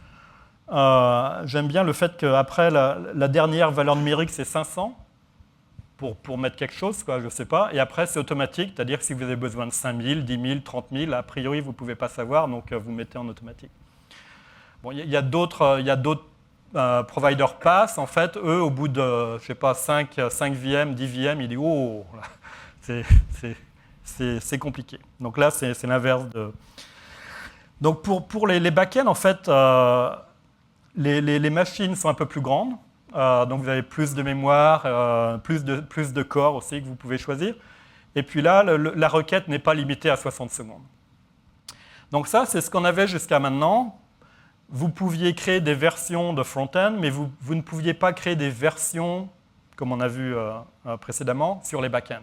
J'aime bien le fait qu'après, la dernière valeur numérique, c'est 500 pour mettre quelque chose, quoi, je ne sais pas. Et après, c'est automatique, c'est-à-dire que si vous avez besoin de 5000, 10 000, 30 000, a priori, vous ne pouvez pas savoir, donc vous mettez en automatique. Bon, il y a d'autres providers pass, en fait, eux, au bout de, je sais pas, 5 VM, 10 VM, ils disent « Oh, c'est compliqué ». Donc là, c'est l'inverse de... Donc pour les back-ends, en fait, les machines sont un peu plus grandes. Donc vous avez plus de mémoire, plus de corps aussi que vous pouvez choisir. Et puis là, la requête n'est pas limitée à 60 secondes. Donc ça, c'est ce qu'on avait jusqu'à maintenant. Vous pouviez créer des versions de front-end, mais vous ne pouviez pas créer des versions, comme on a vu précédemment, sur les back-ends.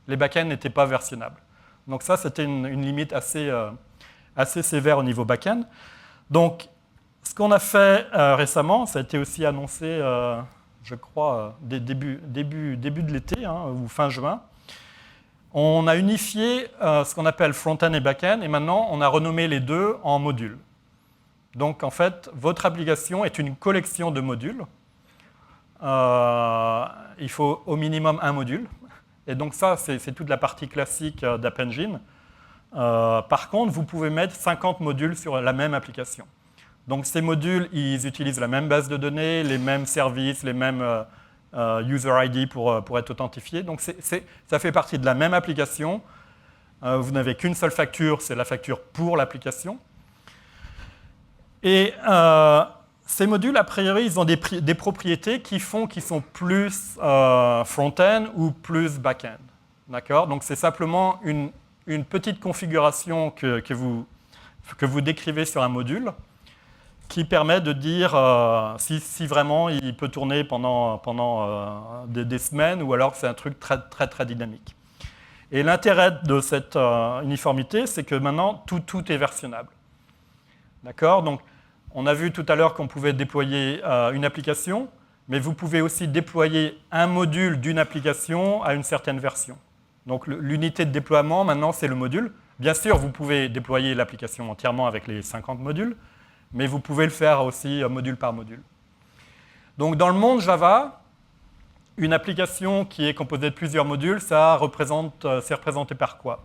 Les back-ends n'étaient pas versionnables. Donc ça, c'était une limite assez sévère au niveau back-end. Donc, ce qu'on a fait récemment, ça a été aussi annoncé, je crois, début de l'été, ou fin juin. On a unifié ce qu'on appelle front-end et back-end, et maintenant, on a renommé les deux en modules. Donc, en fait, votre application est une collection de modules. Il faut au minimum un module. Et donc ça, c'est toute la partie classique d'App Engine. Par contre, vous pouvez mettre 50 modules sur la même application. Donc ces modules, ils utilisent la même base de données, les mêmes services, les mêmes user ID pour être authentifiés. Donc ça fait partie de la même application. Vous n'avez qu'une seule facture, c'est la facture pour l'application. Et ces modules, a priori, ils ont des propriétés qui font qu'ils sont plus front-end ou plus back-end. D'accord ? Donc c'est simplement une petite configuration que vous décrivez sur un module, qui permet de dire si vraiment il peut tourner pendant des semaines, ou alors c'est un truc très dynamique. Et l'intérêt de cette uniformité, c'est que maintenant, tout est versionnable. D'accord ? Donc, on a vu tout à l'heure qu'on pouvait déployer une application, mais vous pouvez aussi déployer un module d'une application à une certaine version. Donc, l'unité de déploiement, maintenant, c'est le module. Bien sûr, vous pouvez déployer l'application entièrement avec les 50 modules, mais vous pouvez le faire aussi module par module. Donc dans le monde Java, une application qui est composée de plusieurs modules, c'est représenté par quoi?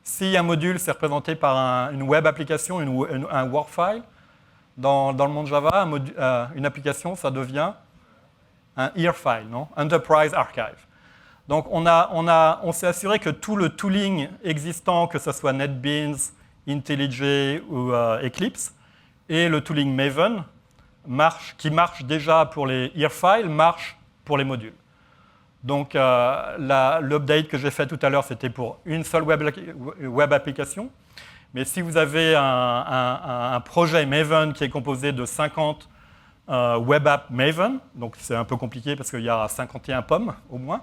Si un module, c'est représenté par une web application, un Word file, dans le monde Java, une application, ça devient un EAR file, non? Enterprise Archive. Donc on s'est assuré que tout le tooling existant, que ce soit NetBeans, IntelliJ ou Eclipse, et le tooling Maven, qui marche déjà pour les EAR files, marche pour les modules. Donc l'update que j'ai fait tout à l'heure, c'était pour une seule web application. Mais si vous avez un projet Maven qui est composé de 50 web app Maven, donc c'est un peu compliqué parce qu'il y a 51 POM au moins.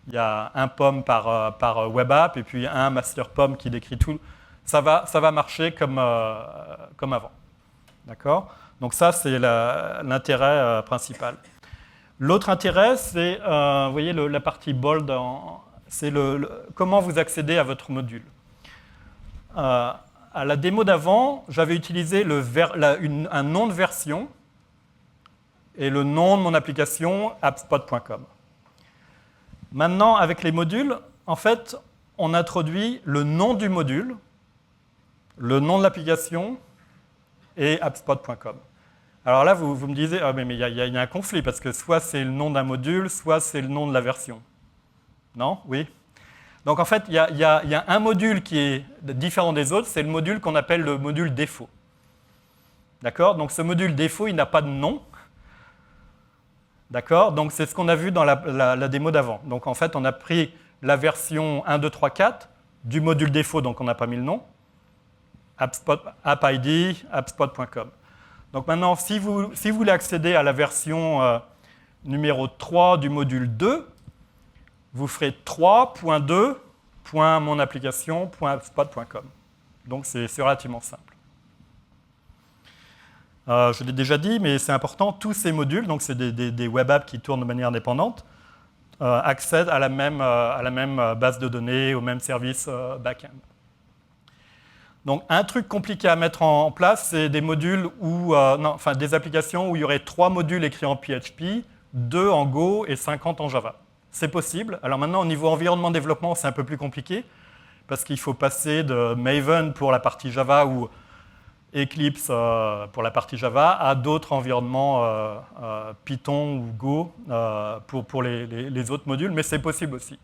Il y a un POM par web app et puis un master POM qui décrit tout. Ça va marcher comme avant. D'accord ? Donc ça, c'est l'intérêt principal. L'autre intérêt, c'est, vous voyez, la partie bold, c'est comment vous accédez à votre module. À la démo d'avant, j'avais utilisé un nom de version et le nom de mon application, appspot.com. Maintenant, avec les modules, en fait, on introduit le nom du module, le nom de l'application et appspot.com. Alors là, vous me disiez, ah, mais il y a un conflit, parce que soit c'est le nom d'un module, soit c'est le nom de la version. Non ? Oui ? Donc en fait, il y a un module qui est différent des autres, c'est le module qu'on appelle le module défaut. D'accord ? Donc ce module défaut, il n'a pas de nom. D'accord ? Donc c'est ce qu'on a vu dans la démo d'avant. Donc en fait, on a pris la version 1, 2, 3, 4 du module défaut, donc on n'a pas mis le nom, AppID, appspot.com. Donc maintenant, si vous voulez accéder à la version numéro 3 du module 2, vous ferez 3.2.monapplication.spot.com. Donc c'est relativement simple. Je l'ai déjà dit, mais c'est important, tous ces modules, donc c'est des web apps qui tournent de manière indépendante, accèdent à la même base de données, au même service back-end. Donc un truc compliqué à mettre en place, c'est des modules des applications où il y aurait 3 modules écrits en PHP, 2 en Go et 50 en Java. C'est possible. Alors maintenant, au niveau environnement de développement, c'est un peu plus compliqué, parce qu'il faut passer de Maven pour la partie Java ou Eclipse pour la partie Java à d'autres environnements Python ou Go pour les autres modules, mais c'est possible aussi.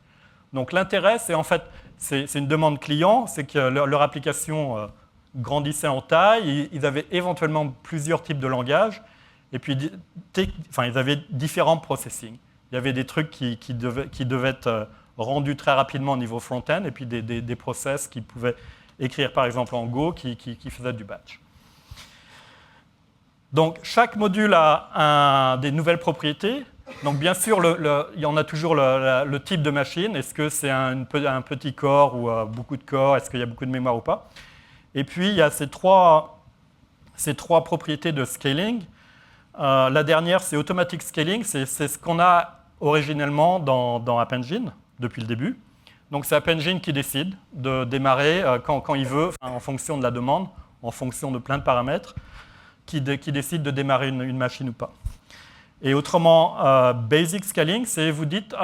Donc l'intérêt, c'est une demande client, c'est que leur application grandissait en taille, ils avaient éventuellement plusieurs types de langages, et puis ils avaient différents processing. Il y avait des trucs qui devaient être rendus très rapidement au niveau front-end, et puis des process qui pouvaient écrire par exemple en Go qui faisaient du batch. Donc chaque module a des nouvelles propriétés. Donc bien sûr, il y en a toujours le type de machine. Est-ce que c'est un petit core ou beaucoup de corps? Est-ce qu'il y a beaucoup de mémoire ou pas? Et puis il y a ces trois propriétés de scaling. La dernière, c'est automatic scaling. C'est ce qu'on a originellement dans App Engine depuis le début. Donc c'est App Engine qui décide de démarrer quand il veut, en fonction de la demande, en fonction de plein de paramètres, qui décide de démarrer une machine ou pas. Et autrement, basic scaling, c'est vous dites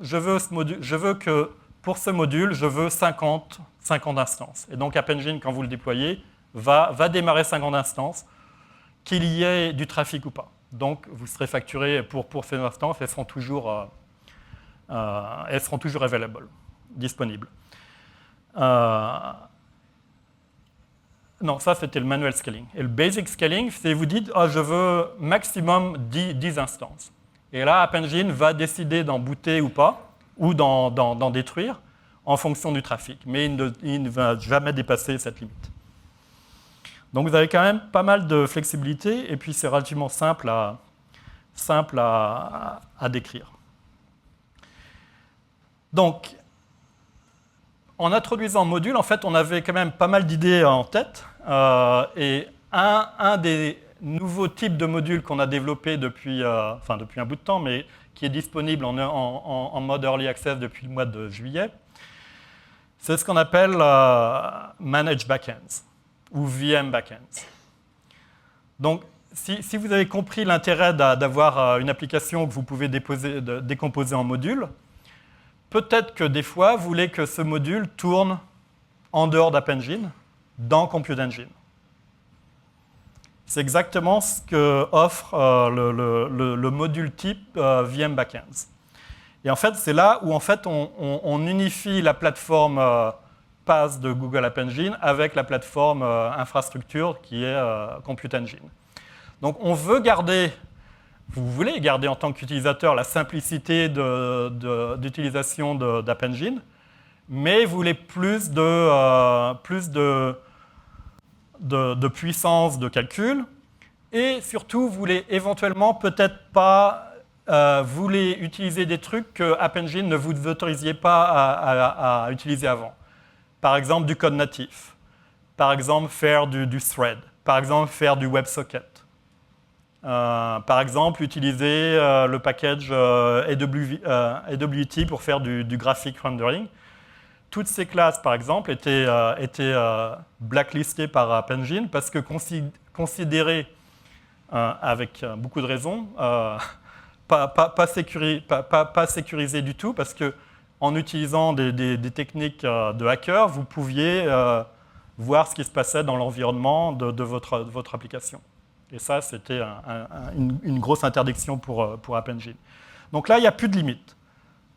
je veux que pour ce module, je veux 50 instances. Et donc App Engine, quand vous le déployez, va démarrer 50 instances, qu'il y ait du trafic ou pas. Donc vous serez facturé pour ces instances, elles seront toujours available, disponibles. Non, ça c'était le manual scaling. Et le basic scaling, c'est vous dites je veux maximum 10 instances. Et là, App Engine va décider d'en booter ou pas, ou d'en détruire, en fonction du trafic. Mais il ne va jamais dépasser cette limite. Donc vous avez quand même pas mal de flexibilité, et puis c'est relativement simple à décrire. Donc, en introduisant un module, en fait, on avait quand même pas mal d'idées en tête. Et un des nouveaux types de modules qu'on a développé depuis un bout de temps, mais qui est disponible en mode Early Access depuis le mois de juillet, c'est ce qu'on appelle Managed Backends ou VM Backends. Donc, si vous avez compris l'intérêt d'avoir une application que vous pouvez décomposer en modules, peut-être que des fois, vous voulez que ce module tourne en dehors d'App Engine, dans Compute Engine. C'est exactement ce que offre le module type VM Backends. Et en fait, c'est là où on unifie la plateforme PaaS de Google App Engine avec la plateforme infrastructure qui est Compute Engine. Donc on veut vous voulez garder en tant qu'utilisateur la simplicité d'utilisation d'App Engine, mais vous voulez plus de puissance de calcul, et surtout vous voulez éventuellement peut-être pas voulez utiliser des trucs que App Engine ne vous autorisiez pas à utiliser avant. Par exemple du code natif, par exemple faire du thread, par exemple faire du WebSocket. Par exemple, utiliser le package AWT pour faire du graphic rendering. Toutes ces classes, par exemple, étaient blacklistées par App Engine parce que considérées, avec beaucoup de raisons, pas sécurisées du tout, parce qu'en utilisant des techniques de hacker, vous pouviez voir ce qui se passait dans l'environnement de votre application. Et ça, c'était une grosse interdiction pour App Engine. Donc là, il n'y a plus de limite.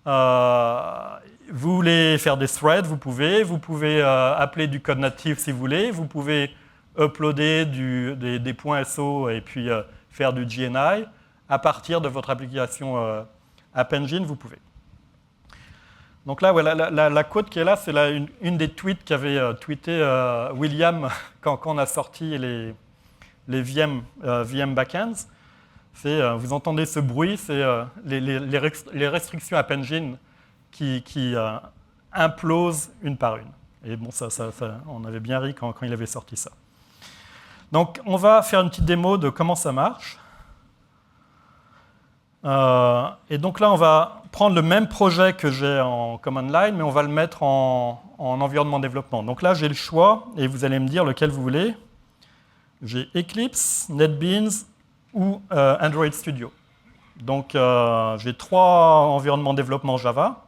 Vous voulez faire des threads, vous pouvez appeler du code natif si vous voulez, vous pouvez uploader des points SO et puis faire du GNI. À partir de votre application App Engine, vous pouvez. Donc là, voilà, la code qui est là, c'est une des tweets qu'avait tweeté William quand on a sorti les VM backends. Vous entendez ce bruit, c'est les restrictions App Engine qui implosent une par une. Et bon, on avait bien ri quand il avait sorti ça. Donc, on va faire une petite démo de comment ça marche. Et donc là, on va prendre le même projet que j'ai en command line, mais on va le mettre en environnement développement. Donc là, j'ai le choix, et vous allez me dire lequel vous voulez. J'ai Eclipse, NetBeans ou Android Studio. Donc, j'ai 3 environnements développement Java.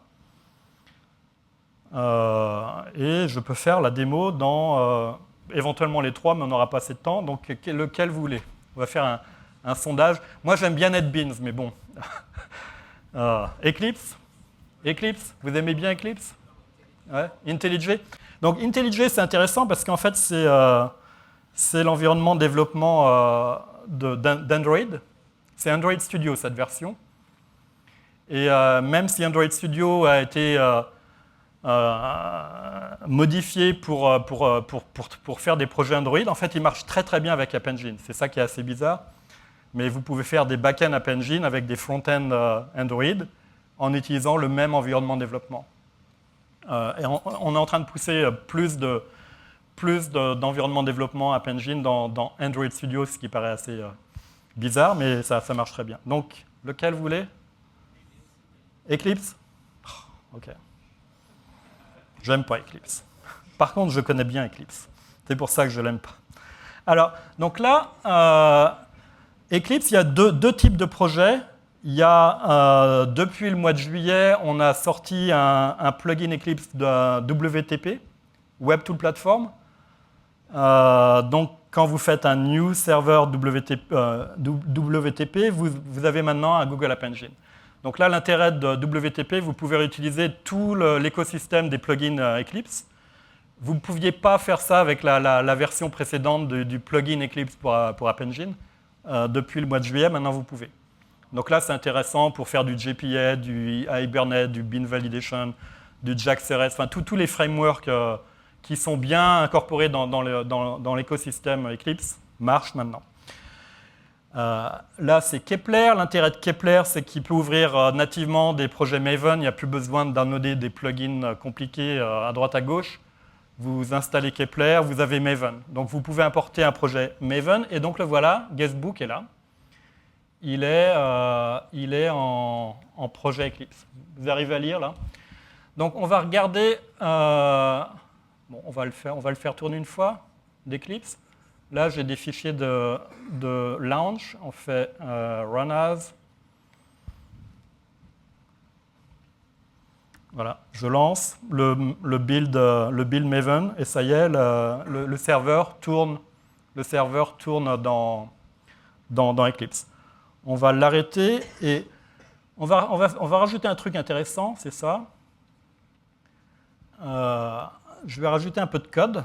Et je peux faire la démo dans éventuellement les 3, mais on n'aura pas assez de temps. Donc, lequel vous voulez? On va faire un sondage. Moi, j'aime bien NetBeans, mais bon. Eclipse, vous aimez bien Eclipse? Ouais. IntelliJ. Donc, IntelliJ, c'est intéressant parce qu'en fait, c'est l'environnement de développement d'Android. C'est Android Studio, cette version. Et même si Android Studio a été modifié pour faire des projets Android, en fait, il marche très très bien avec App Engine. C'est ça qui est assez bizarre. Mais vous pouvez faire des back-end App Engine avec des front-end Android en utilisant le même environnement de développement. Et on est en train de pousser plus d'environnement de développement App Engine dans Android Studio, ce qui paraît assez bizarre, mais ça marche très bien. Donc, lequel vous voulez? Eclipse? OK. J'aime pas Eclipse. Par contre, je connais bien Eclipse. C'est pour ça que je l'aime pas. Alors, donc là, Eclipse, il y a deux types de projets. Il y a, depuis le mois de juillet, on a sorti un plugin Eclipse de WTP, Web Tool Platform. Donc, quand vous faites un new server WTP, vous avez maintenant un Google App Engine. Donc là, l'intérêt de WTP, vous pouvez réutiliser tout l'écosystème des plugins Eclipse. Vous ne pouviez pas faire ça avec la version précédente du plugin Eclipse pour App Engine. Depuis le mois de juillet, maintenant vous pouvez. Donc là, c'est intéressant pour faire du JPA, du Hibernate, du Bean Validation, du JAX-RS, enfin tous les frameworks qui sont bien incorporés dans l'écosystème Eclipse marchent maintenant. Là, c'est Kepler. L'intérêt de Kepler, c'est qu'il peut ouvrir nativement des projets Maven. Il n'y a plus besoin de downloader des plugins compliqués à droite à gauche. Vous installez Kepler, vous avez Maven. Donc, vous pouvez importer un projet Maven. Et donc, le voilà, Guestbook est là. Il est en projet Eclipse. Vous arrivez à lire, là? Donc, on va regarder... bon, on va le faire tourner une fois, d'Eclipse. Là, j'ai des fichiers de launch. On fait run as. Voilà, je lance le build Maven et ça y est, le serveur tourne dans Eclipse. On va l'arrêter et on va rajouter un truc intéressant, c'est ça. Je vais rajouter un peu de code.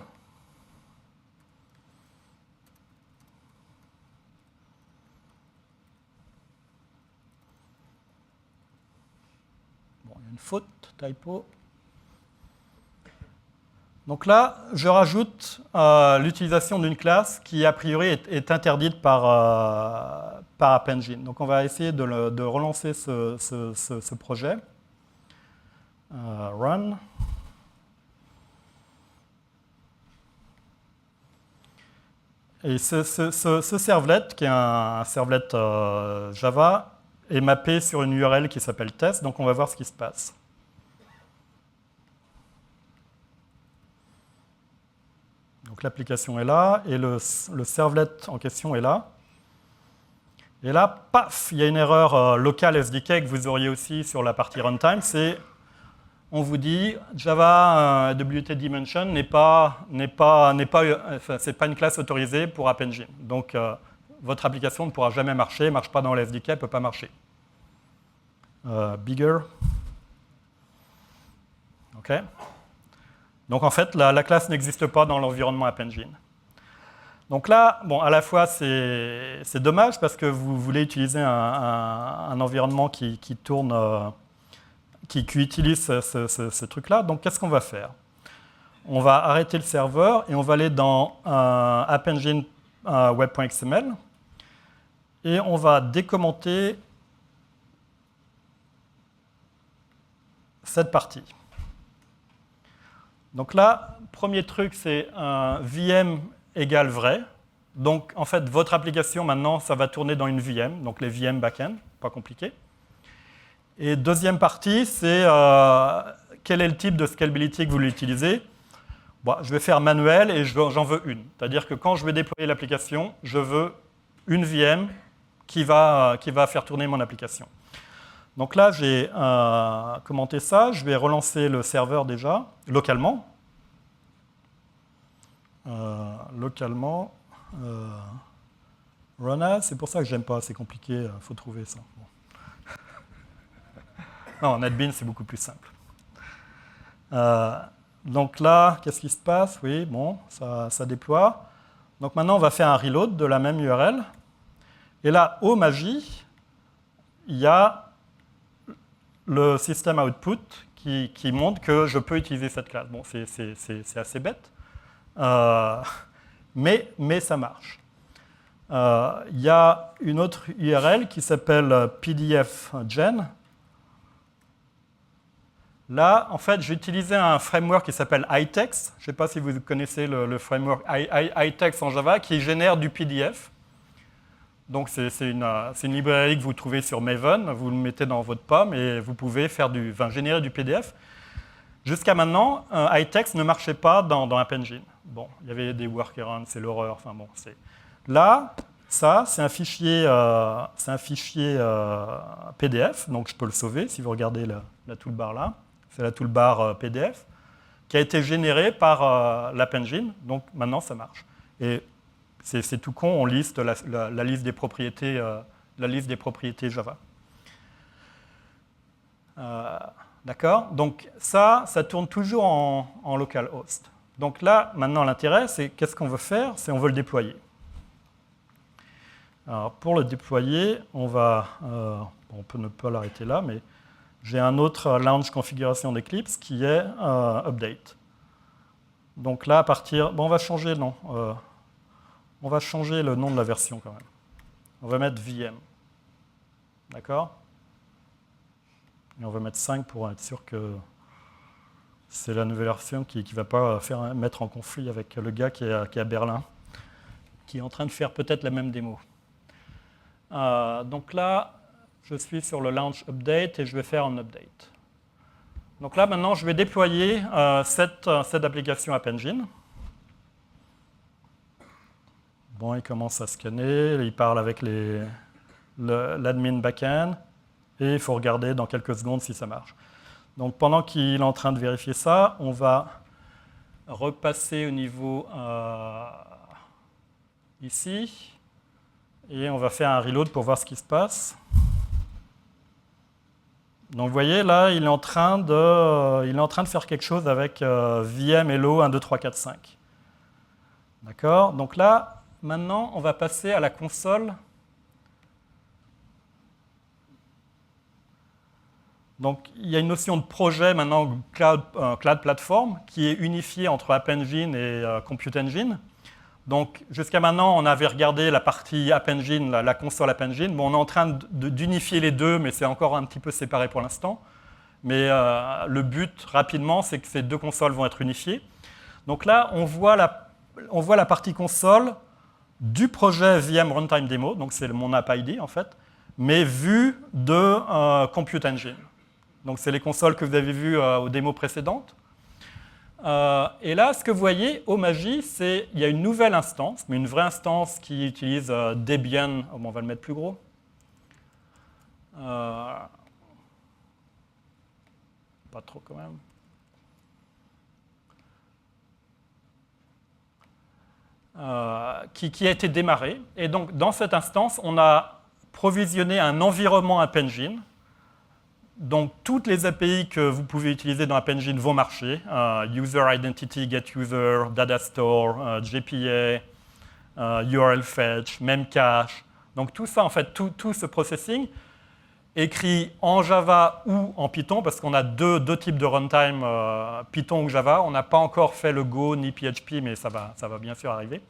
Bon, il y a une faute, typo. Donc là, je rajoute l'utilisation d'une classe qui, a priori, est interdite par App Engine. Donc on va essayer de relancer ce projet. Run. Et ce servlet, qui est un servlet Java, est mappé sur une URL qui s'appelle test. Donc on va voir ce qui se passe. Donc l'application est là et le servlet en question est là. Et là, paf, il y a une erreur locale SDK que vous auriez aussi sur la partie runtime. C'est, on vous dit, Java WT Dimension c'est pas une classe autorisée pour App Engine. Donc votre application ne pourra jamais marcher, ne marche pas dans le SDK, ne peut pas marcher. Bigger. OK. Donc en fait, la classe n'existe pas dans l'environnement App Engine. Donc là, bon, à la fois, c'est dommage parce que vous voulez utiliser un environnement qui tourne, qui utilise ce truc-là. Donc qu'est-ce qu'on va faire? On va arrêter le serveur et on va aller dans App Engine web.xml et on va décommenter cette partie. Donc là, premier truc, c'est un VM égale vrai. Donc, en fait, votre application, maintenant, ça va tourner dans une VM, donc les VM backend, pas compliqué. Et deuxième partie, c'est quel est le type de scalability que vous voulez utiliser. Bon, je vais faire manuel et j'en veux une. C'est-à-dire que quand je vais déployer l'application, je veux une VM qui va faire tourner mon application. Donc là, j'ai commenté ça. Je vais relancer le serveur déjà, localement. Run as, c'est pour ça que j'aime pas, c'est compliqué, il faut trouver ça. Bon. Non, NetBeans, c'est beaucoup plus simple. Donc là, qu'est-ce qui se passe? Oui, bon, ça déploie. Donc maintenant, on va faire un reload de la même URL. Et là, oh magie, il y a le system output qui montre que je peux utiliser cette classe. Bon, c'est assez bête, mais ça marche. Il y a une autre URL qui s'appelle pdfgen. Là, en fait, j'ai utilisé un framework qui s'appelle iText. Je ne sais pas si vous connaissez le framework iText en Java qui génère du PDF. Donc, c'est une librairie que vous trouvez sur Maven. Vous le mettez dans votre pomme et vous pouvez générer du PDF. Jusqu'à maintenant, iText ne marchait pas dans App Engine. Bon, il y avait des workarounds, c'est l'horreur. Enfin bon, là, ça, c'est un fichier PDF. Donc, je peux le sauver si vous regardez la toolbar là. C'est la toolbar PDF qui a été générée par l'App Engine. Donc maintenant, ça marche. Et c'est tout con, on liste la liste des propriétés, Java. D'accord? Donc ça tourne toujours en localhost. Donc là, maintenant, l'intérêt, c'est qu'est-ce qu'on veut faire? C'est on veut le déployer. Alors, pour le déployer, on peut ne pas l'arrêter là, mais j'ai un autre launch configuration d'Eclipse qui est update. Donc là, à partir... Bon, on va changer, non. On va changer le nom de la version quand même. On va mettre VM. D'accord? Et on va mettre 5 pour être sûr que c'est la nouvelle version qui ne va pas mettre en conflit avec le gars qui est à Berlin, qui est en train de faire peut-être la même démo. Donc là, je suis sur le launch update et je vais faire un update. Donc là, maintenant, je vais déployer cette application App Engine. Bon, il commence à scanner, il parle avec l'admin backend et il faut regarder dans quelques secondes si ça marche. Donc pendant qu'il est en train de vérifier ça, on va repasser au niveau ici et on va faire un reload pour voir ce qui se passe. Donc vous voyez, là, il est en train de faire quelque chose avec VM hello 1, 2, 3, 4, 5. D'accord? Donc là, maintenant, on va passer à la console. Donc il y a une notion de projet maintenant, Cloud Platform, qui est unifiée entre App Engine et Compute Engine. Donc jusqu'à maintenant, on avait regardé la partie App Engine, la console App Engine. Bon, on est en train d'unifier les deux, mais c'est encore un petit peu séparé pour l'instant. Mais le but, rapidement, c'est que ces deux consoles vont être unifiées. Donc là, on voit la partie console du projet VM Runtime Demo, donc c'est mon App ID en fait, mais vue de Compute Engine. Donc c'est les consoles que vous avez vues aux démos précédentes. Et là, ce que vous voyez, au Magie, c'est il y a une nouvelle instance, mais une vraie instance qui utilise Debian. Oh, bon, on va le mettre plus gros. Pas trop quand même. Qui a été démarrée. Et donc, dans cette instance, on a provisionné un environnement App Engine. Donc, toutes les API que vous pouvez utiliser dans App Engine vont marcher. User Identity, GetUser, Data Store, JPA, URL Fetch, Memcache. Donc, tout ça, en fait, tout ce processing écrit en Java ou en Python, parce qu'on a deux types de runtime, Python ou Java. On n'a pas encore fait le Go ni PHP, mais ça va bien sûr arriver.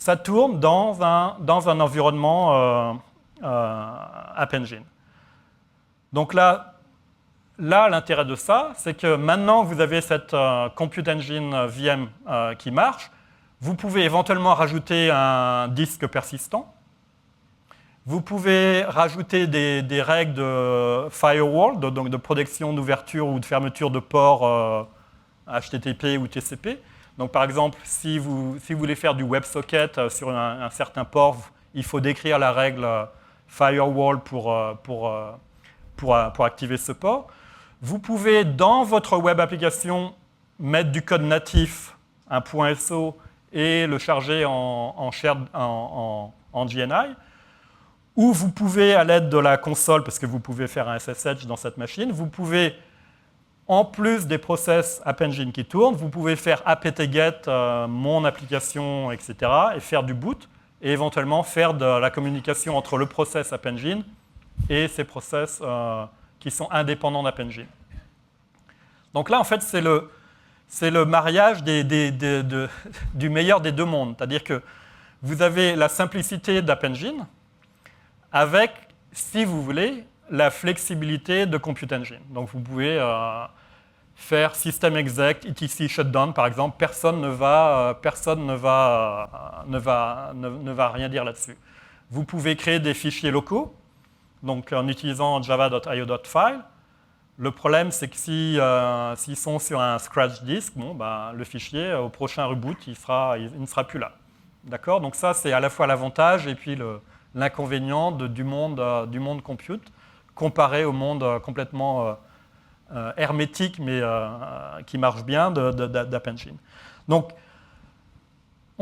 ça tourne dans un environnement App Engine. Donc là, l'intérêt de ça, c'est que maintenant que vous avez cette Compute Engine VM qui marche, vous pouvez éventuellement rajouter un disque persistant. Vous pouvez rajouter des règles de firewall, donc de protection d'ouverture ou de fermeture de ports HTTP ou TCP. Donc par exemple, si vous voulez faire du WebSocket sur un certain port, il faut décrire la règle firewall pour activer ce port. Vous pouvez, dans votre web application, mettre du code natif, un .so, et le charger en GNI. Ou vous pouvez, à l'aide de la console, parce que vous pouvez faire un SSH dans cette machine, vous pouvez, en plus des process App Engine qui tournent, vous pouvez faire apt-get mon application, etc., et faire du boot, et éventuellement faire de la communication entre le process App Engine et ces process qui sont indépendants d'App Engine. Donc là, en fait, c'est le mariage du meilleur des deux mondes. C'est-à-dire que vous avez la simplicité d'App Engine avec, si vous voulez, la flexibilité de Compute Engine. Donc vous pouvez faire system exec, etc shutdown, par exemple. Personne ne va rien dire là-dessus. Vous pouvez créer des fichiers locaux, donc en utilisant java.io.file. Le problème, c'est que s'ils sont sur un scratch disk, le fichier, au prochain reboot, il ne sera plus là. D'accord ? Donc ça, c'est à la fois l'avantage et puis l'inconvénient du monde compute, comparé au monde complètement hermétique, mais qui marche bien, d'App Engine. Donc,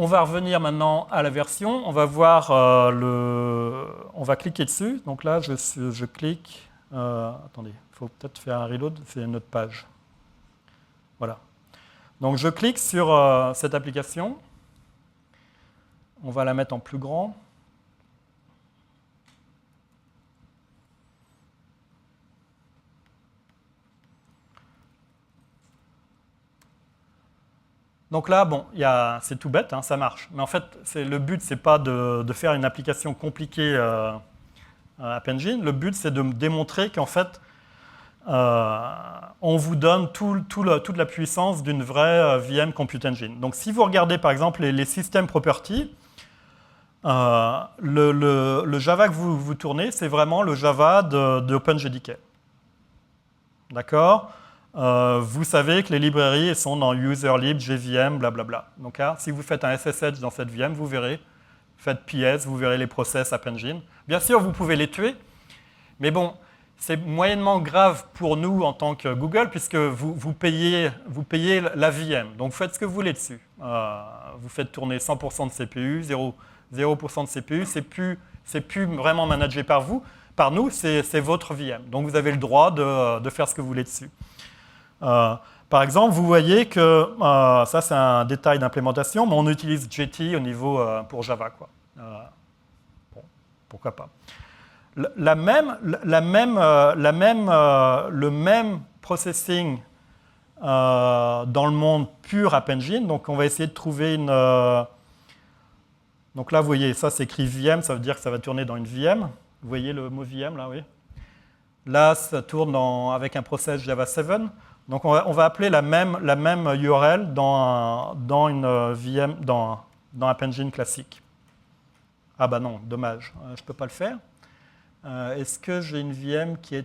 on va revenir maintenant à la version. On va voir on va cliquer dessus. Donc là, je clique. Attendez, il faut peut-être faire un reload. C'est notre page. Voilà. Donc, je clique sur cette application. On va la mettre en plus grand. Donc là, c'est tout bête, ça marche. Mais en fait, le but, ce n'est pas de faire une application compliquée App Engine. Le but, c'est de démontrer qu'en fait, on vous donne toute la puissance d'une vraie VM Compute Engine. Donc si vous regardez, par exemple, les system properties, le Java que vous tournez, c'est vraiment le Java de OpenJDK. D'accord ? Vous savez que les librairies sont dans userlib, JVM, blablabla. Donc là, si vous faites un SSH dans cette VM, vous verrez, faites PS, vous verrez les process App Engine. Bien sûr, vous pouvez les tuer, mais bon, c'est moyennement grave pour nous en tant que Google, puisque vous payez la VM. Donc faites ce que vous voulez dessus. Vous faites tourner 100% de CPU, 0% de CPU, c'est plus vraiment managé par vous. Par nous, c'est votre VM. Donc vous avez le droit de faire ce que vous voulez dessus. Par exemple, vous voyez que ça c'est un détail d'implémentation, mais on utilise JT au niveau pour Java, quoi. Bon, pourquoi pas. Le même processing dans le monde pur App Engine. Donc on va essayer de trouver une. Donc là, vous voyez, ça c'est écrit VM, ça veut dire que ça va tourner dans une VM. Vous voyez le mot VM là, oui. Là, ça tourne avec un process Java 7. Donc on va appeler la même URL dans une VM, dans App Engine classique. Ah bah non, dommage, je ne peux pas le faire. Est-ce que j'ai une VM qui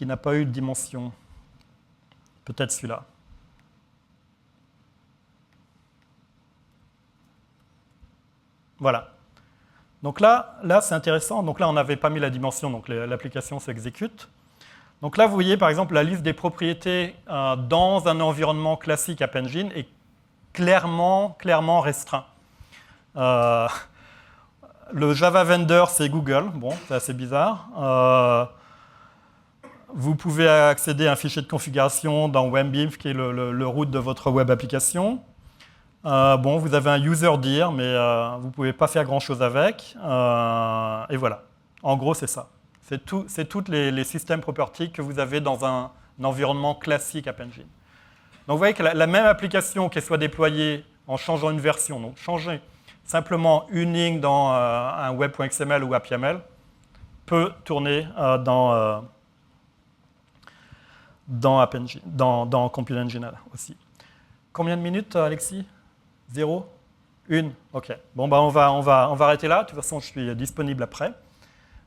n'a pas eu de dimension? Peut-être celui-là. Voilà. Donc là c'est intéressant. Donc là, on n'avait pas mis la dimension, donc l'application s'exécute. Donc là, vous voyez par exemple la liste des propriétés dans un environnement classique App Engine est clairement restreint. Le Java Vendor, c'est Google. Bon, c'est assez bizarre. Vous pouvez accéder à un fichier de configuration dans WebInf, qui est le root de votre web application. Bon, vous avez un user-dir, mais vous ne pouvez pas faire grand-chose avec. Et voilà. En gros, c'est ça. C'est toutes les system properties que vous avez dans un environnement classique App Engine. Donc vous voyez que la même application, qu'elle soit déployée en changeant une version. Donc changer simplement une ligne dans un web.xml ou AppYaml peut tourner dans App Engine, dans Compute Engine aussi. Combien de minutes, Alexis? 0? 1? OK. Bon, bah, on va arrêter là. De toute façon, je suis disponible après.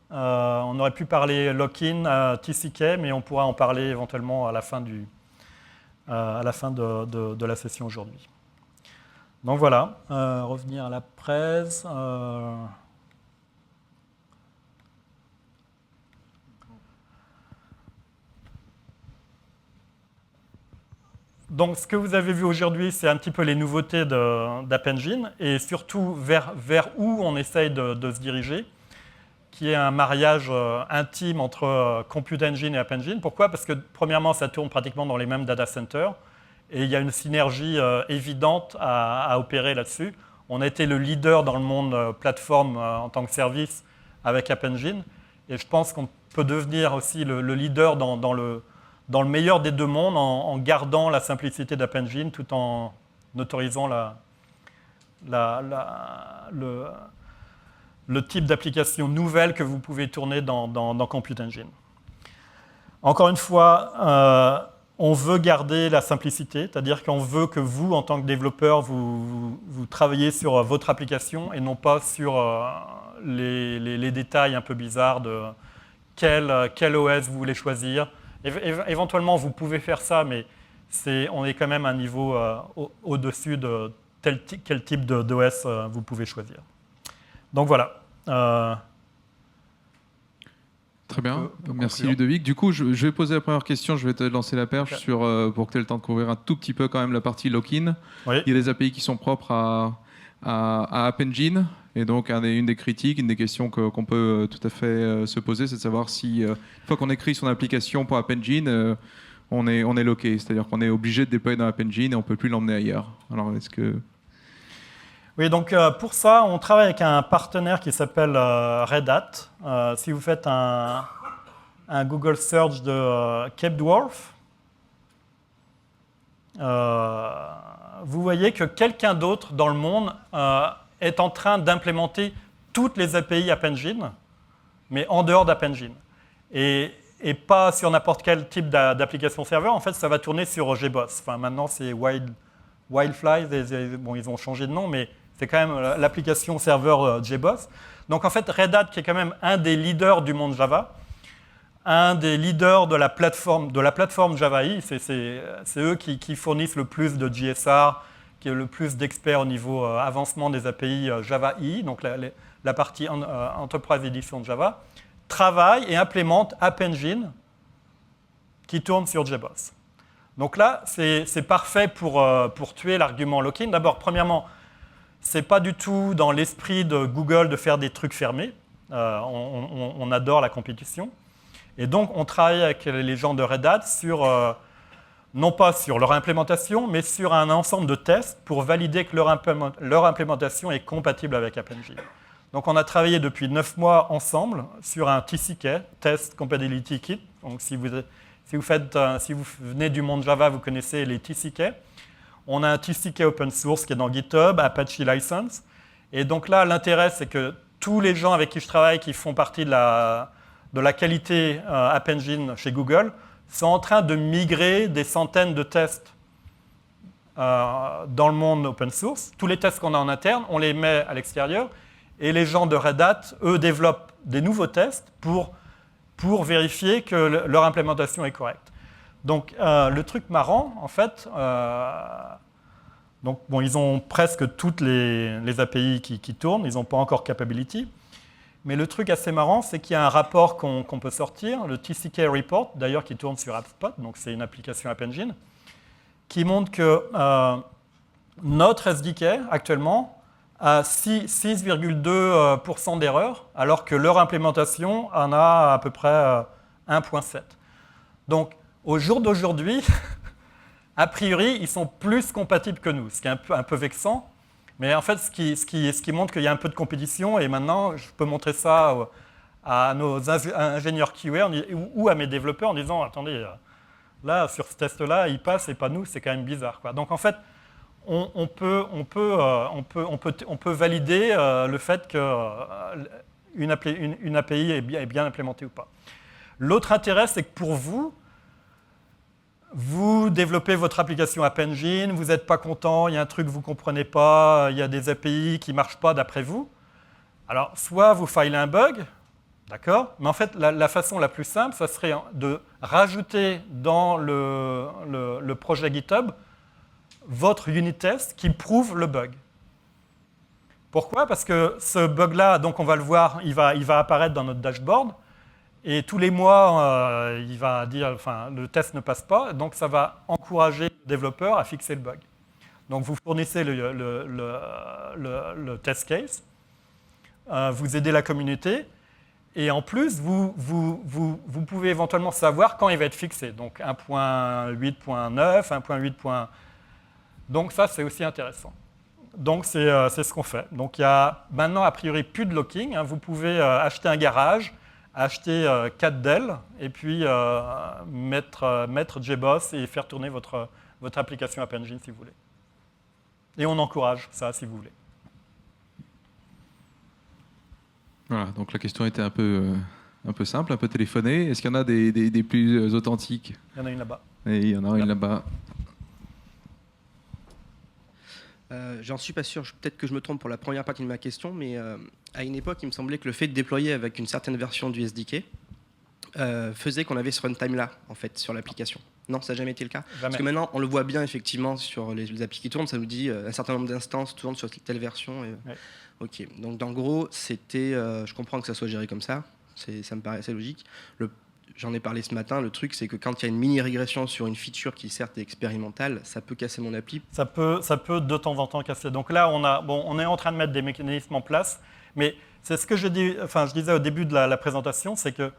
On aurait pu parler lock-in, TCK, mais on pourra en parler éventuellement à la fin de la session aujourd'hui. Donc voilà, revenir à la presse. Donc, ce que vous avez vu aujourd'hui, c'est un petit peu les nouveautés d'App Engine et surtout vers où on essaye de se diriger, qui est un mariage intime entre Compute Engine et App Engine. Pourquoi? Parce que, premièrement, ça tourne pratiquement dans les mêmes data centers et il y a une synergie évidente à opérer là-dessus. On a été le leader dans le monde plateforme en tant que service avec App Engine et je pense qu'on peut devenir aussi le leader dans le meilleur des deux mondes en gardant la simplicité d'App Engine tout en autorisant le type d'application nouvelle que vous pouvez tourner dans Compute Engine. Encore une fois, on veut garder la simplicité, c'est-à-dire qu'on veut que vous, en tant que développeur, vous travaillez sur votre application et non pas sur les détails un peu bizarres de quel OS vous voulez choisir. Éventuellement, vous pouvez faire ça, mais on est quand même à un niveau au-dessus de quel type d'OS vous pouvez choisir. Donc voilà. Très bien, merci Ludovic. Du coup, je vais poser la première question, je vais te lancer la perche pour que tu aies le temps de couvrir un tout petit peu quand même la partie lock-in. Oui. Il y a des API qui sont propres à App Engine, et donc une des critiques, une des questions qu'on peut tout à fait se poser, c'est de savoir si, une fois qu'on écrit son application pour App Engine, on est locké, c'est-à-dire qu'on est obligé de déployer dans App Engine et on ne peut plus l'emmener ailleurs. Alors, est-ce que... Oui, donc pour ça, on travaille avec un partenaire qui s'appelle Red Hat. Si vous faites un Google Search de Cape Dwarf, vous voyez que quelqu'un d'autre dans le monde est en train d'implémenter toutes les API App Engine, mais en dehors d'App Engine. Et pas sur n'importe quel type d'application serveur. En fait, ça va tourner sur JBoss. Enfin, maintenant, c'est Wildfly. Bon, ils ont changé de nom, mais c'est quand même l'application serveur JBoss. Donc en fait, Red Hat, qui est quand même un des leaders du monde Java, un des leaders de la plateforme Java EE, c'est eux qui fournissent le plus de GSR, qui est le plus d'experts au niveau avancement des API Java EE, donc la partie Enterprise Edition de Java, travaille et implémente App Engine qui tourne sur JBoss. Donc là, c'est parfait pour tuer l'argument lock-in. D'abord, premièrement, ce n'est pas du tout dans l'esprit de Google de faire des trucs fermés. On adore la compétition. Et donc, on travaille avec les gens de Red Hat non pas sur leur implémentation, mais sur un ensemble de tests pour valider que leur implémentation est compatible avec App Engine. Donc, on a travaillé depuis 9 mois ensemble sur un TCK, Test Compatibility Kit. Donc, si vous venez du monde Java, vous connaissez les TCK. On a un TCK open source qui est dans GitHub, Apache License. Et donc là, l'intérêt, c'est que tous les gens avec qui je travaille, qui font partie de la qualité App Engine chez Google, sont en train de migrer des centaines de tests dans le monde open source. Tous les tests qu'on a en interne, on les met à l'extérieur. Et les gens de Red Hat, eux, développent des nouveaux tests pour vérifier que leur implémentation est correcte. Donc, le truc marrant, en fait, ils ont presque toutes les API qui tournent, ils n'ont pas encore Capability. Mais le truc assez marrant, c'est qu'il y a un rapport qu'on peut sortir, le TCK Report, d'ailleurs qui tourne sur AppSpot, donc c'est une application App Engine, qui montre que notre SDK, actuellement, a 6,2% d'erreurs, alors que leur implémentation en a à peu près 1,7. Donc, au jour d'aujourd'hui, a priori, ils sont plus compatibles que nous, ce qui est un peu vexant. Mais en fait, ce qui montre qu'il y a un peu de compétition, et maintenant, je peux montrer ça à nos ingénieurs QA ou à mes développeurs en disant « Attendez, là, sur ce test-là, ils passent et pas nous, c'est quand même bizarre. » Donc en fait, on peut valider le fait qu'une API est bien implémentée ou pas. L'autre intérêt, c'est que pour vous développez votre application App Engine, vous n'êtes pas content, il y a un truc que vous ne comprenez pas, il y a des API qui ne marchent pas d'après vous. Alors, soit vous filez un bug, d'accord, mais en fait, la façon la plus simple, ça serait de rajouter dans le projet GitHub votre unit test qui prouve le bug. Pourquoi? Parce que ce bug-là, donc on va le voir, il va apparaître dans notre dashboard, et tous les mois, il va dire, enfin, le test ne passe pas, donc ça va encourager le développeur à fixer le bug. Donc vous fournissez le test case, vous aidez la communauté, et en plus, vous pouvez éventuellement savoir quand il va être fixé. Donc 1.8.9, 1.8. Donc ça, c'est aussi intéressant. Donc c'est ce qu'on fait. Donc il y a maintenant, a priori, plus de locking. Vous pouvez acheter un garage, acheter 4 Dell, et puis mettre JBoss et faire tourner votre application App Engine si vous voulez. Et on encourage ça si vous voulez. Voilà, donc la question était un peu simple, un peu téléphonée. Est-ce qu'il y en a des plus authentiques? Il y en a une là-bas. Et il y en a une là-bas. J'en suis pas sûr, peut-être que je me trompe pour la première partie de ma question, mais à une époque, il me semblait que le fait de déployer avec une certaine version du SDK faisait qu'on avait ce runtime là, en fait, sur l'application. Non, ça n'a jamais été le cas. Jamais. Parce que maintenant, on le voit bien, effectivement, sur les applis qui tournent, ça nous dit un certain nombre d'instances tournent sur telle version. Et... Ouais. Ok, donc en gros, c'était, je comprends que ça soit géré comme ça, ça me paraît assez logique. J'en ai parlé ce matin, le truc c'est que quand il y a une mini-régression sur une feature qui certes est expérimentale, ça peut casser mon appli. Ça peut de temps en temps casser. Donc là, on est en train de mettre des mécanismes en place, mais c'est ce que je disais au début de la présentation, c'est que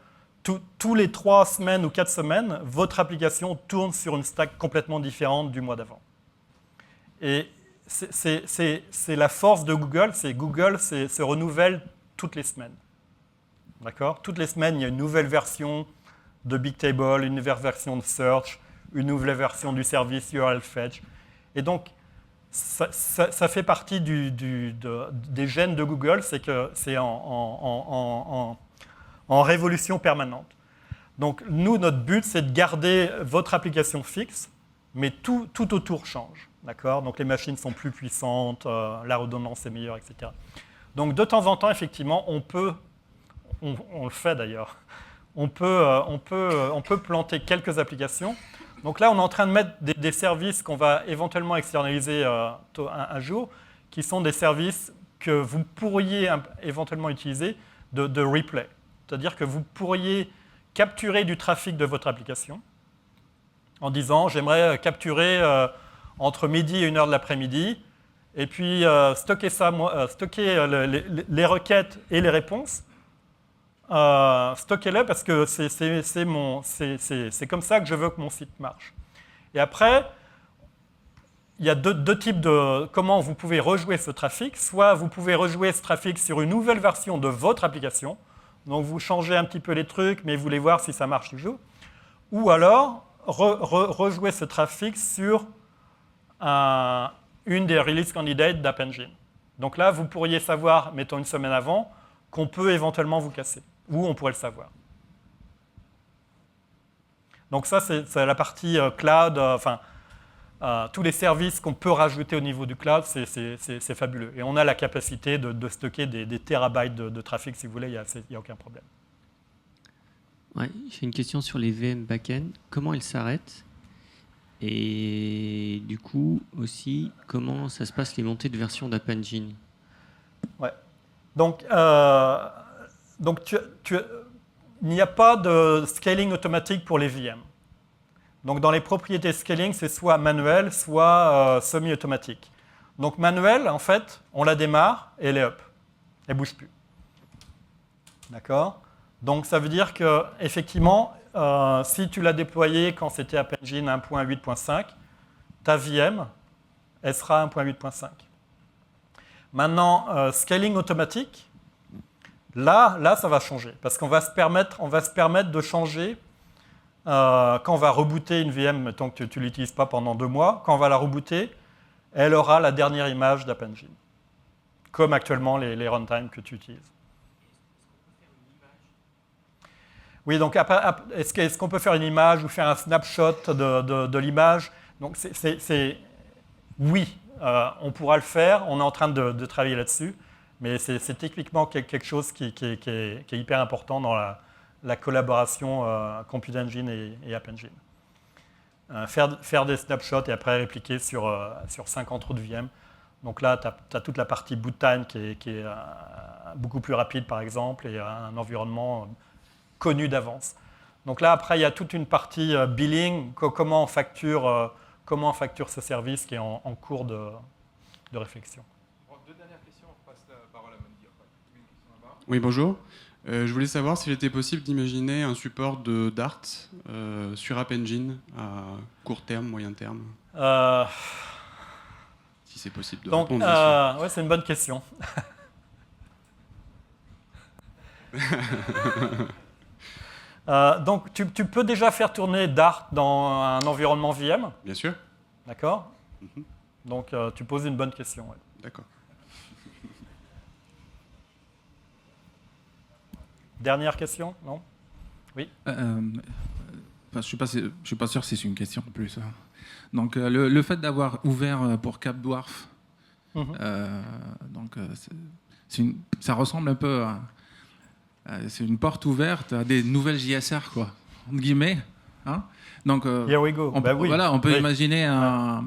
tous les 3 semaines ou 4 semaines, votre application tourne sur une stack complètement différente du mois d'avant. Et c'est la force de Google, Google se renouvelle toutes les semaines. D'accord? Toutes les semaines, il y a une nouvelle version de Bigtable, une nouvelle version de Search, une nouvelle version du service URL Fetch. Et donc, ça fait partie des gènes de Google, c'est que c'est en révolution permanente. Donc, nous, notre but, c'est de garder votre application fixe, mais tout autour change. D'accord? Donc, les machines sont plus puissantes, la redondance est meilleure, etc. Donc, de temps en temps, effectivement, on le fait d'ailleurs, on peut planter quelques applications. Donc là, on est en train de mettre des services qu'on va éventuellement externaliser un jour, qui sont des services que vous pourriez éventuellement utiliser de replay. C'est-à-dire que vous pourriez capturer du trafic de votre application en disant « j'aimerais capturer entre midi et 1h de l'après-midi » et puis stocker les requêtes et les réponses. Stockez-le parce que c'est comme ça que je veux que mon site marche. Et après, il y a deux types de comment vous pouvez rejouer ce trafic. Soit vous pouvez rejouer ce trafic sur une nouvelle version de votre application. Donc vous changez un petit peu les trucs, mais vous voulez voir si ça marche toujours. Ou alors, rejouer ce trafic sur une des release candidates d'App Engine. Donc là, vous pourriez savoir, mettons une semaine avant, qu'on peut éventuellement vous casser. Ou on pourrait le savoir. Donc ça, c'est la partie cloud, tous les services qu'on peut rajouter au niveau du cloud, c'est fabuleux. Et on a la capacité de stocker des terabytes de trafic, si vous voulez, il n'y a aucun problème. Ouais, j'ai une question sur les VM backend. Comment ils s'arrêtent? Et du coup, aussi, comment ça se passe les montées de version d'App Engine? Ouais. Donc il n'y a pas de scaling automatique pour les VM. Donc dans les propriétés scaling, c'est soit manuel, soit semi-automatique. Donc manuel, en fait, on la démarre et elle est up. Elle ne bouge plus. D'accord? Donc ça veut dire qu'effectivement, si tu l'as déployée quand c'était App Engine 1.8.5, ta VM, elle sera 1.8.5. Maintenant, scaling automatique, là, ça va changer. Parce qu'on va se permettre de changer quand on va rebooter une VM, mettons que tu ne l'utilises pas pendant 2 mois, quand on va la rebooter, elle aura la dernière image d'App Engine, comme actuellement les runtimes que tu utilises. Oui, donc est-ce qu'on peut faire une image ou faire un snapshot de l'image? Donc oui, on pourra le faire, on est en train de travailler là-dessus, mais c'est techniquement quelque chose qui est hyper important dans la collaboration Compute Engine et App Engine. Faire des snapshots et après répliquer sur 50 autres VM. Donc là, tu as toute la partie boot time qui est beaucoup plus rapide, par exemple, et un environnement connu d'avance. Donc là, après, il y a toute une partie billing, comment on facture ce service qui est en cours de réflexion. Deux dernières questions, on passe la parole à Mandy. Oui, bonjour. Je voulais savoir s'il était possible d'imaginer un support de Dart sur App Engine à court terme, moyen terme. Si c'est possible de répondre. Ouais, c'est une bonne question. Donc, tu peux déjà faire tourner Dart dans un environnement VM? Bien sûr. D'accord. Donc, tu poses une bonne question. Ouais. D'accord. Dernière question? Non? Oui. Je suis pas sûr si c'est une question en plus. Donc le fait d'avoir ouvert pour Cap Dwarf, ça ressemble un peu à c'est une porte ouverte à des nouvelles JSR quoi, entre guillemets. Hein, donc Here we go. On peut imaginer un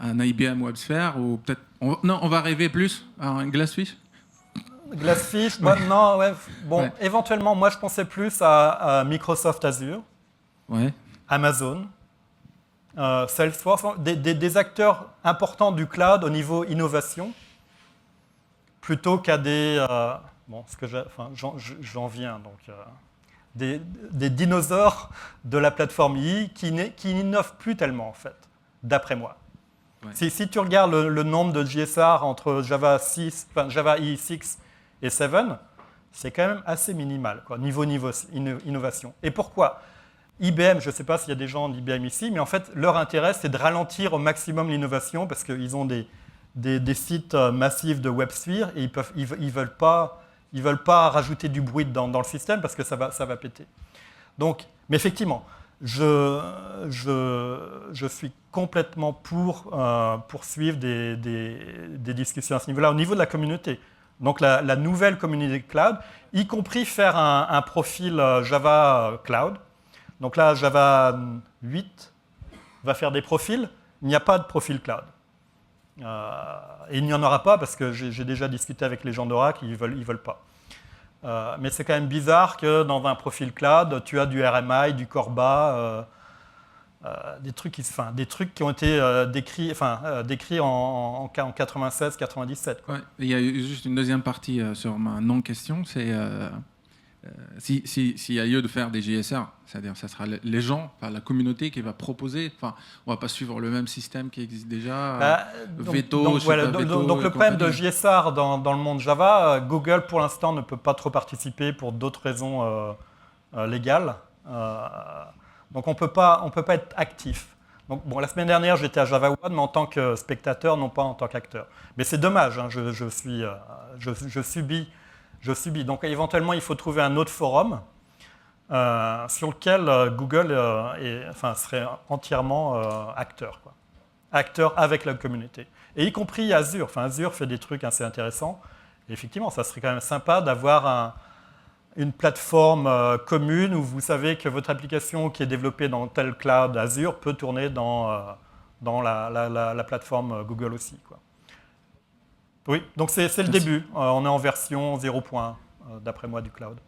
IBM WebSphere ou peut-être on va rêver plus à un Glassfish. Glassfish, non, ouais. Bon, ouais. Éventuellement, moi je pensais plus à Microsoft Azure, Amazon, Salesforce, des acteurs importants du cloud au niveau innovation, plutôt qu'à des, j'en viens donc, des dinosaures de la plateforme II qui n'innovent plus tellement en fait, d'après moi. Ouais. Si tu regardes le nombre de JSR entre Java EE 6 et 7, c'est quand même assez minimal, quoi, niveau innovation. Et pourquoi? IBM, je ne sais pas s'il y a des gens d'IBM ici, mais en fait, leur intérêt, c'est de ralentir au maximum l'innovation parce qu'ils ont des sites massifs de WebSphere et ils ne veulent pas rajouter du bruit dans le système parce que ça va péter. Donc, mais effectivement, je suis complètement pour poursuivre des discussions à ce niveau-là, au niveau de la communauté. Donc la nouvelle communauté cloud, y compris faire un profil Java Cloud. Donc là, Java 8 va faire des profils. Il n'y a pas de profil cloud. Et il n'y en aura pas parce que j'ai déjà discuté avec les gens d'Oracle, ils veulent pas. Mais c'est quand même bizarre que dans un profil cloud, tu as du RMI, du Corba, des trucs qui ont été décrits en 96-97. Ouais, il y a juste une deuxième partie sur ma non-question, c'est s'il y a lieu de faire des JSR, c'est-à-dire ça sera les gens, la communauté qui va proposer, on ne va pas suivre le même système qui existe déjà, veto, donc le problème de JSR dans le monde Java, Google pour l'instant ne peut pas trop participer pour d'autres raisons légales. Donc on peut pas être actif. Donc, bon, la semaine dernière, j'étais à Java One, mais en tant que spectateur, non pas en tant qu'acteur. Mais c'est dommage, hein, je subis. Donc éventuellement, il faut trouver un autre forum sur lequel Google serait entièrement acteur. Quoi. Acteur avec la communauté. Et y compris Azure. Azure fait des trucs assez intéressants. Et effectivement, ça serait quand même sympa d'avoir une plateforme commune où vous savez que votre application qui est développée dans tel cloud Azure peut tourner dans la plateforme Google aussi. Quoi. Oui, donc c'est le début. On est en version 0.1, d'après moi, du cloud.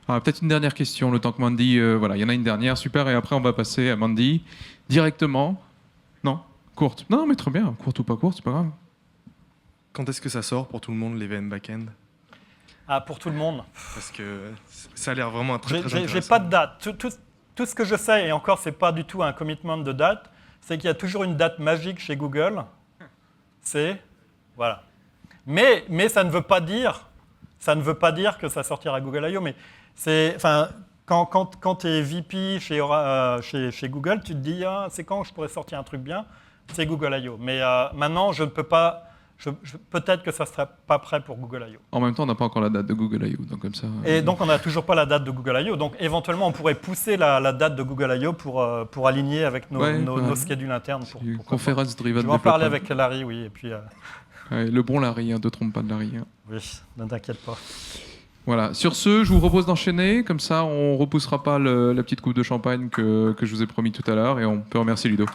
Peut-être une dernière question, le temps que Mandy... il y en a une dernière, super, et après on va passer à Mandy directement. Non, courte. Non, mais très bien, courte ou pas courte, c'est pas grave. Quand est-ce que ça sort pour tout le monde, les VM backend? Pour tout le monde. Parce que ça a l'air vraiment très intéressant. J'ai pas de date. Tout ce que je sais, et encore, c'est pas du tout un commitment de date, c'est qu'il y a toujours une date magique chez Google. Voilà. Mais ça ne veut pas dire que ça sortira à Google I/O. Mais quand tu es VP chez Google, tu te dis c'est quand je pourrais sortir un truc bien, c'est Google I.O. Mais maintenant, je ne peux pas. Peut-être que ça ne serait pas prêt pour Google I.O. En même temps, on n'a pas encore la date de Google I.O. Donc comme ça. Et donc, on n'a toujours pas la date de Google I.O. Donc, éventuellement, on pourrait pousser la date de Google I.O. pour aligner avec nos schedules internes. Conférence driven. Je vais en parler avec Larry, oui. Et puis, le bon Larry, ne te trompe pas de Larry. Oui, ne t'inquiète pas. Voilà. Sur ce, je vous propose d'enchaîner. Comme ça, on ne repoussera pas la petite coupe de champagne que je vous ai promis tout à l'heure. Et on peut remercier Ludo.